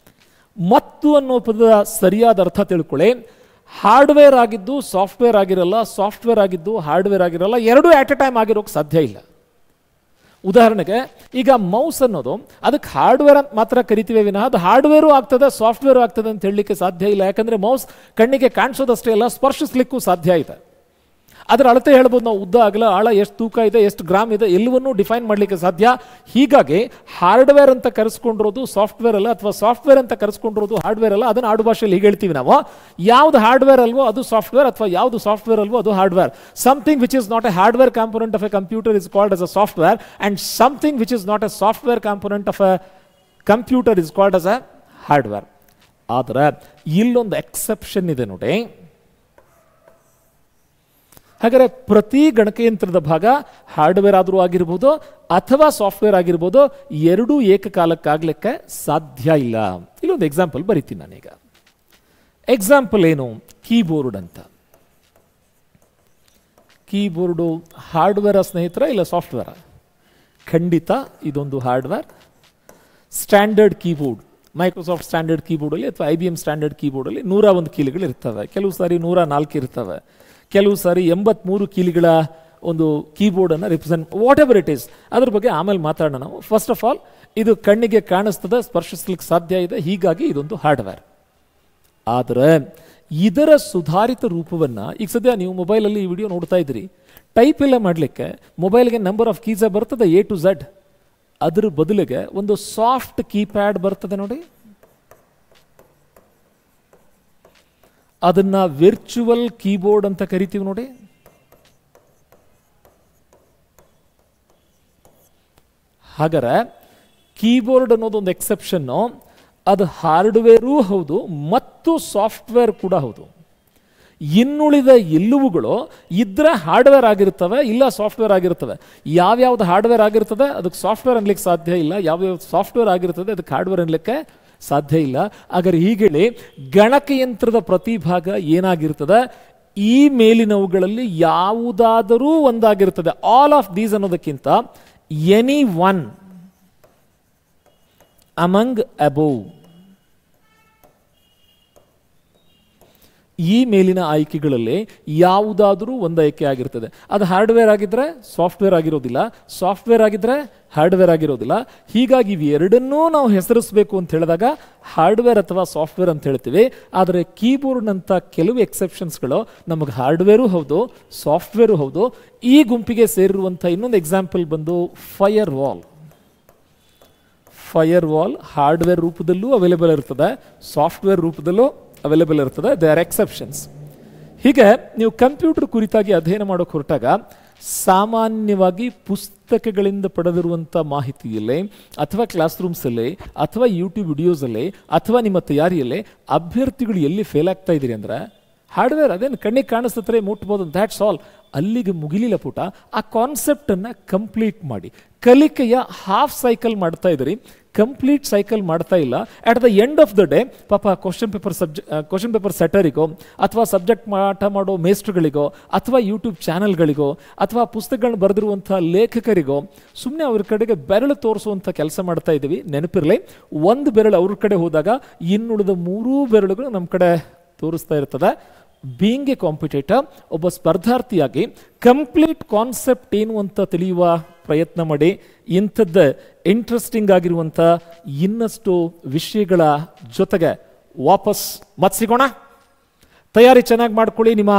ಮತ್ತು ಅನ್ನೋ ಪದದ ಸರಿಯಾದ ಅರ್ಥ ತಿಳ್ಕೊಳ್ಳಿ. ಹಾರ್ಡ್ವೇರ್ ಆಗಿದ್ದು ಸಾಫ್ಟ್ವೇರ್ ಆಗಿರಲ್ಲ, ಸಾಫ್ಟ್ವೇರ್ ಆಗಿದ್ದು ಹಾರ್ಡ್ವೇರ್ ಆಗಿರಲ್ಲ, ಎರಡೂ ಆಟ್ ಎ ಟೈಮ್ ಆಗಿರೋಕ್ಕೆ ಸಾಧ್ಯ ಇಲ್ಲ. ಉದಾಹರಣೆಗೆ ಈಗ ಮೌಸ್ ಅನ್ನೋದು ಅದಕ್ಕೆ ಹಾರ್ಡ್ವೇರ್ ಅಂತ ಮಾತ್ರ ಕರಿತೀವಿ ವಿನಃ ಅದು ಹಾರ್ಡ್ವೇರು ಆಗ್ತದೆ ಸಾಫ್ಟ್ವೇರು ಆಗ್ತದೆ ಅಂತ ಹೇಳಲಿಕ್ಕೆ ಸಾಧ್ಯ ಇಲ್ಲ. ಯಾಕಂದರೆ ಮೌಸ್ ಕಣ್ಣಿಗೆ ಕಾಣಿಸೋದಷ್ಟೇ ಇಲ್ಲ, ಸ್ಪರ್ಶಿಸ್ಲಿಕ್ಕೂ ಸಾಧ್ಯ ಇದೆ. ಅದರ ಅಳತೆ ಹೇಳ್ಬೋದು ನಾವು, ಉದ್ದ ಅಗಲ ಆಳ ಎಷ್ಟು ತೂಕ ಇದೆ, ಎಷ್ಟು ಗ್ರಾಮ್ ಇದೆ, ಎಲ್ಲವನ್ನೂ ಡಿಫೈನ್ ಮಾಡಲಿಕ್ಕೆ ಸಾಧ್ಯ. ಹೀಗಾಗಿ ಹಾರ್ಡ್ವೇರ್ ಅಂತ ಕರೆಸ್ಕೊಂಡಿರೋದು ಸಾಫ್ಟ್ವೇರ್ ಅಲ್ಲ, ಅಥವಾ ಸಾಫ್ಟ್ವೇರ್ ಅಂತ ಕರೆಸ್ಕೊಂಡಿರೋದು ಹಾರ್ಡ್ವೇರ್ ಅಲ್ಲ. ಅದನ್ನು ಆಡು ಭಾಷೆಯಲ್ಲಿ ಹೀಗೆ ಹೇಳ್ತೀವಿ ನಾವು, ಯಾವುದು ಹಾರ್ಡ್ವೇರ್ ಅಲ್ವೋ ಅದು ಸಾಫ್ಟ್ವೇರ್, ಅಥವಾ ಯಾವುದು ಸಾಫ್ಟ್ವೇರ್ ಅಲ್ವೋ ಅದು hardware. Something which is not A hardware component of A computer is called as a software, and something which is not a software component of a computer is called as a hardware. ಆದರೆ ಇಲ್ಲೊಂದು exception ಇದೆ ನೋಡಿ. ಹಾಗಾದರೆ ಪ್ರತಿ ಗಣಕಯಂತ್ರದ ಭಾಗ hardware ಆದರೂ ಆಗಿರ್ಬೋದು ಅಥವಾ ಸಾಫ್ಟ್ವೇರ್ ಆಗಿರ್ಬೋದು, ಎರಡೂ ಏಕಕಾಲಕ್ಕಾಗಲಿಕ್ಕೆ ಸಾಧ್ಯ ಇಲ್ಲ. ಇಲ್ಲೊಂದು ಎಕ್ಸಾಂಪಲ್ ಬರಿತೀನಿ ನಾನೀಗ. ಎಕ್ಸಾಂಪಲ್ ಏನು? ಕೀಬೋರ್ಡ್ ಅಂತ. ಕೀಬೋರ್ಡು ಹಾರ್ಡ್ವೇರ್ ಸ್ನೇಹಿತರ ಇಲ್ಲ ಸಾಫ್ಟ್ವೇರ? ಖಂಡಿತ ಇದೊಂದು hardware. Standard keyboard, Microsoft standard ಕೀಬೋರ್ಡಲ್ಲಿ ಅಥವಾ IBM ಸ್ಟ್ಯಾಂಡರ್ಡ್ ಕೀಬೋರ್ಡಲ್ಲಿ 101 ಕೀಲಿಗಳು ಇರ್ತವೆ, ಕೆಲವು ಸಾರಿ 104 ಇರ್ತವೆ, ಕೆಲವು ಸಾರಿ 83 ಕೀಲಿಗಳ ಒಂದು ಕೀಬೋರ್ಡನ್ನು represent, whatever it is, ಅದ್ರ ಬಗ್ಗೆ ಆಮೇಲೆ ಮಾತಾಡೋಣ ನಾವು. ಫಸ್ಟ್ ಆಫ್ ಆಲ್ ಇದು ಕಣ್ಣಿಗೆ ಕಾಣಿಸ್ತದೆ, ಸ್ಪರ್ಶಿಸ್ಲಿಕ್ಕೆ ಸಾಧ್ಯ ಇದೆ, ಹೀಗಾಗಿ ಇದೊಂದು ಹಾರ್ಡ್ವೇರ್. ಆದರೆ ಇದರ ಸುಧಾರಿತ ರೂಪವನ್ನು ಈಗ ಸದ್ಯ ನೀವು ಮೊಬೈಲಲ್ಲಿ ಈ ವಿಡಿಯೋ ನೋಡ್ತಾ ಇದ್ದೀರಿ, ಟೈಪ್ ಎಲ್ಲ ಮಾಡಲಿಕ್ಕೆ ಮೊಬೈಲ್ಗೆ ನಂಬರ್ ಆಫ್ ಕೀಸ ಬರ್ತದೆ A to Z. ಅದ್ರ ಬದಲಿಗೆ ಒಂದು ಸಾಫ್ಟ್ ಕೀಪ್ಯಾಡ್ ಬರ್ತದೆ ನೋಡಿ, ಅದನ್ನ ವಿರ್ಚುವಲ್ ಕೀಬೋರ್ಡ್ ಅಂತ ಕರಿತೀವಿ ನೋಡಿ. ಹಾಗಾದ್ರೆ ಕೀಬೋರ್ಡ್ ಅನ್ನೋದು ಒಂದು ಎಕ್ಸೆಪ್ಷನ್ನು, ಅದು ಹಾರ್ಡ್ವೇರೂ ಹೌದು ಮತ್ತು ಸಾಫ್ಟ್ವೇರ್ ಕೂಡ ಹೌದು. ಇನ್ನುಳಿದ ಎಲ್ಲವುಗಳು ಇದ್ರೆ ಹಾರ್ಡ್ವೇರ್ ಆಗಿರ್ತವೆ, ಇಲ್ಲ ಸಾಫ್ಟ್ವೇರ್ ಆಗಿರ್ತವೆ. ಯಾವ್ಯಾವ್ದು ಹಾರ್ಡ್ವೇರ್ ಆಗಿರ್ತದೆ ಅದಕ್ಕೆ ಸಾಫ್ಟ್ವೇರ್ ಅನ್ಲಿಕ್ಕೆ ಸಾಧ್ಯ ಇಲ್ಲ, ಯಾವ್ಯಾವ್ದು ಸಾಫ್ಟ್ವೇರ್ ಆಗಿರ್ತದೆ ಅದಕ್ಕೆ ಹಾರ್ಡ್ವೇರ್ ಅನ್ಲಿಕ್ಕೆ ಸಾಧ್ಯ ಇಲ್ಲ. ಹಾಗಾದ್ರೆ ಹೀಗೇಳಿ ಗಣಕಯಂತ್ರದ ಪ್ರತಿಭಾಗ ಏನಾಗಿರ್ತದೆ, ಈ ಮೇಲಿನವುಗಳಲ್ಲಿ ಯಾವುದಾದರೂ ಒಂದಾಗಿರ್ತದೆ. ಆಲ್ ಆಫ್ ದೀಸ್ ಅನ್ನೋದಕ್ಕಿಂತ ಎನಿ ಒನ್ ಅಮಂಗ್ ಅಬೋವ್, ಈ ಮೇಲಿನ ಆಯ್ಕೆಗಳಲ್ಲಿ ಯಾವುದಾದರೂ ಒಂದು ಆಯ್ಕೆ ಆಗಿರ್ತದೆ. ಅದು ಹಾರ್ಡ್ವೇರ್ ಆಗಿದ್ರೆ ಸಾಫ್ಟ್ವೇರ್ ಆಗಿರೋದಿಲ್ಲ, ಸಾಫ್ಟ್ವೇರ್ ಆಗಿದ್ರೆ ಹಾರ್ಡ್ವೇರ್ ಆಗಿರೋದಿಲ್ಲ. ಹೀಗಾಗಿ ಇವೆರಡನ್ನೂ ನಾವು ಹೆಸರಿಸಬೇಕು ಅಂತ ಹೇಳಿದಾಗ ಹಾರ್ಡ್ವೇರ್ ಅಥವಾ ಸಾಫ್ಟ್ವೇರ್ ಅಂತ ಹೇಳ್ತೀವಿ. ಆದರೆ ಕೀಬೋರ್ಡ್ನಂಥ ಕೆಲವು ಎಕ್ಸೆಪ್ಷನ್ಸ್ಗಳು ನಮಗೆ ಹಾರ್ಡ್ವೇರು ಹೌದು ಸಾಫ್ಟ್ವೇರು ಹೌದು. ಈ ಗುಂಪಿಗೆ ಸೇರಿರುವಂಥ ಇನ್ನೊಂದು ಎಕ್ಸಾಂಪಲ್ ಬಂದು firewall. Firewall hardware ರೂಪದಲ್ಲೂ ಅವೈಲೇಬಲ್ ಇರ್ತದೆ, ಸಾಫ್ಟ್ವೇರ್ ರೂಪದಲ್ಲೂ ಅವೈಲೇಬಲ್ ಇರ್ತದೆ. They are exceptions. ಹೀಗೆ ನೀವು ಕಂಪ್ಯೂಟರ್ ಕುರಿತಾಗಿ ಅಧ್ಯಯನ ಮಾಡೋಕೆ ಹೊರಟಾಗ ಸಾಮಾನ್ಯವಾಗಿ ಪುಸ್ತಕಗಳಿಂದ ಪಡೆದಿರುವಂಥ ಮಾಹಿತಿಯಲ್ಲಿ ಅಥವಾ ಕ್ಲಾಸ್ ರೂಮ್ಸಲ್ಲಿ ಅಥವಾ ಯೂಟ್ಯೂಬ್ ವಿಡಿಯೋಸಲ್ಲಿ ಅಥವಾ ನಿಮ್ಮ ತಯಾರಿಯಲ್ಲಿ ಅಭ್ಯರ್ಥಿಗಳು ಎಲ್ಲಿ ಫೇಲ್ ಆಗ್ತಾ ಇದ್ದೀರಿ ಅಂದರೆ ಹಾರ್ಡ್ವೇರ್ ಅದೇನು ಕಣ್ಣಿಗೆ ಕಾಣಿಸ್ತತ್ರೆ ಮುಟ್ಬೋದು, ದ್ಯಾಟ್ಸ್ ಆಲ್. ಅಲ್ಲಿಗೆ ಮುಗಿಲಿಲ್ಲ ಪುಟ. ಆ ಕಾನ್ಸೆಪ್ಟನ್ನು ಕಂಪ್ಲೀಟ್ ಮಾಡಿ. ಕಲಿಕೆಯ ಹಾಫ್ ಸೈಕಲ್ ಮಾಡ್ತಾ ಇದ್ದೀರಿ, ಕಂಪ್ಲೀಟ್ ಸೈಕಲ್ ಮಾಡ್ತಾ ಇಲ್ಲ. At the end of the day ಪಾಪ ಕ್ವಶನ್ ಪೇಪರ್ ಸೆಟರಿಗೋ ಅಥವಾ ಸಬ್ಜೆಕ್ಟ್ ಪಾಠ ಮಾಡೋ ಮೇಸ್ಟ್ರುಗಳಿಗೋ ಅಥವಾ ಯೂಟ್ಯೂಬ್ ಚಾನಲ್ಗಳಿಗೋ ಅಥವಾ ಪುಸ್ತಕಗಳನ್ನ ಬರೆದಿರುವಂಥ ಲೇಖಕರಿಗೋ ಸುಮ್ಮನೆ ಅವ್ರ ಕಡೆಗೆ ಬೆರಳು ತೋರಿಸುವಂಥ ಕೆಲಸ ಮಾಡ್ತಾ ಇದ್ದೀವಿ. ನೆನಪಿರಲಿ, ಒಂದು ಬೆರಳು ಅವ್ರ ಕಡೆ ಹೋದಾಗ ಇನ್ನುಳಿದ 3 ಬೆರಳುಗಳು ನಮ್ಮ ಕಡೆ ತೋರಿಸ್ತಾ ಇರ್ತದೆ. ಬೀಯಿಂಗ್ ಎ ಕಾಂಪಿಟೇಟರ್, ಒಬ್ಬ ಸ್ಪರ್ಧಾರ್ಥಿಯಾಗಿ ಕಂಪ್ಲೀಟ್ ಕಾನ್ಸೆಪ್ಟ್ ಏನು ಅಂತ ತಿಳಿಯುವ ಪ್ರಯತ್ನ ಮಾಡಿ. ಇಂಥದ್ದು ಇಂಟ್ರೆಸ್ಟಿಂಗ್ ಆಗಿರುವಂಥ ಇನ್ನಷ್ಟು ವಿಷಯಗಳ ಜೊತೆಗೆ ವಾಪಸ್ ಮತ್ತೆ ಸಿಗೋಣ. ತಯಾರಿ ಚೆನ್ನಾಗಿ ಮಾಡ್ಕೊಳ್ಳಿ. ನಿಮ್ಮ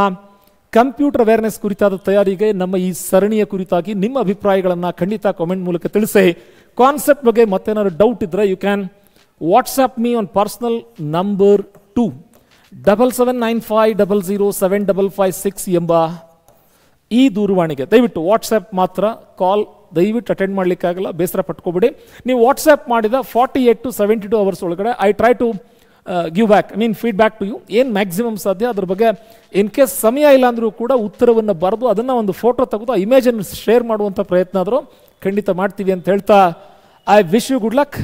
ಕಂಪ್ಯೂಟರ್ ಅವೇರ್ನೆಸ್ ಕುರಿತಾದ ತಯಾರಿಗೆ ನಮ್ಮ ಈ ಸರಣಿಯ ಕುರಿತಾಗಿ ನಿಮ್ಮ ಅಭಿಪ್ರಾಯಗಳನ್ನು ಖಂಡಿತ ಕಾಮೆಂಟ್ ಮೂಲಕ ತಿಳಿಸಿ. ಕಾನ್ಸೆಪ್ಟ್ ಬಗ್ಗೆ ಮತ್ತೇನಾದ್ರು ಡೌಟ್ ಇದ್ದರೆ you can WhatsApp me on personal number 27795007556 ಎಂಬ ಈ ದೂರವಾಣಿಗೆ ದಯವಿಟ್ಟು ವಾಟ್ಸಪ್ ಮಾತ್ರ, ಕಾಲ್ ದಯವಿಟ್ಟು ಅಟೆಂಡ್ ಮಾಡಲಿಕ್ಕಾಗಲ್ಲ, ಬೇಸರ ಪಟ್ಕೋಬೇಡಿ. ನೀವು ವಾಟ್ಸಪ್ ಮಾಡಿದ 48 to 72 ಅವರ್ಸ್ ಒಳಗಡೆ I try to give back, feedback to you. ಏನು ಮ್ಯಾಕ್ಸಿಮಮ್ ಸಾಧ್ಯ ಅದ್ರ ಬಗ್ಗೆ ಇನ್ ಕೇಸ್ ಸಮಯ ಇಲ್ಲ ಅಂದರೂ ಕೂಡ ಉತ್ತರವನ್ನು ಬರೆದು ಅದನ್ನು ಒಂದು ಫೋಟೋ ತೆಗೆದು ಆ ಇಮೇಜನ್ನು ಶೇರ್ ಮಾಡುವಂಥ ಪ್ರಯತ್ನ ಆದರೂ ಖಂಡಿತ ಮಾಡ್ತೀವಿ ಅಂತ ಹೇಳ್ತಾ I wish you good luck.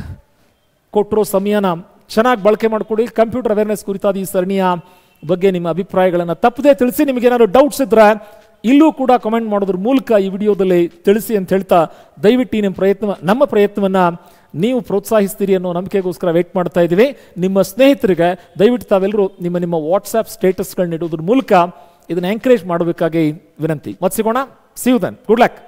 ಕೊಟ್ಟಿರೋ ಸಮಯನ ಚೆನ್ನಾಗಿ ಬಳಕೆ ಮಾಡಿಕೊಡಿ. ಕಂಪ್ಯೂಟರ್ ಅವೇರ್ನೆಸ್ ಕುರಿತಾದ ಈ ಸರಣಿಯ ಬಗ್ಗೆ ನಿಮ್ಮ ಅಭಿಪ್ರಾಯಗಳನ್ನು ತಪ್ಪದೇ ತಿಳಿಸಿ. ನಿಮಗೇನಾದ್ರು ಡೌಟ್ಸ್ ಇದ್ದರೆ ಇಲ್ಲೂ ಕೂಡ ಕಮೆಂಟ್ ಮಾಡೋದ್ರ ಮೂಲಕ ಈ ವಿಡಿಯೋದಲ್ಲಿ ತಿಳಿಸಿ ಅಂತ ಹೇಳ್ತಾ ದಯವಿಟ್ಟು ನಮ್ಮ ಪ್ರಯತ್ನವನ್ನು ನೀವು ಪ್ರೋತ್ಸಾಹಿಸ್ತೀರಿ ಅನ್ನೋ ನಂಬಿಕೆಗೋಸ್ಕರ ವೇಟ್ ಮಾಡ್ತಾ ಇದ್ದೀವಿ. ನಿಮ್ಮ ಸ್ನೇಹಿತರಿಗೆ ದಯವಿಟ್ಟು ತಾವೆಲ್ಲರೂ ನಿಮ್ಮ ವಾಟ್ಸ್ಆ್ಯಪ್ ಸ್ಟೇಟಸ್ಗಳನ್ನ ಇಡೋದ್ರ ಮೂಲಕ ಇದನ್ನು ಎಂಕರೇಜ್ ಮಾಡಬೇಕಾಗಿ ವಿನಂತಿ. ಮತ್ತೆ ಸಿಗೋಣ. See you then. Good luck.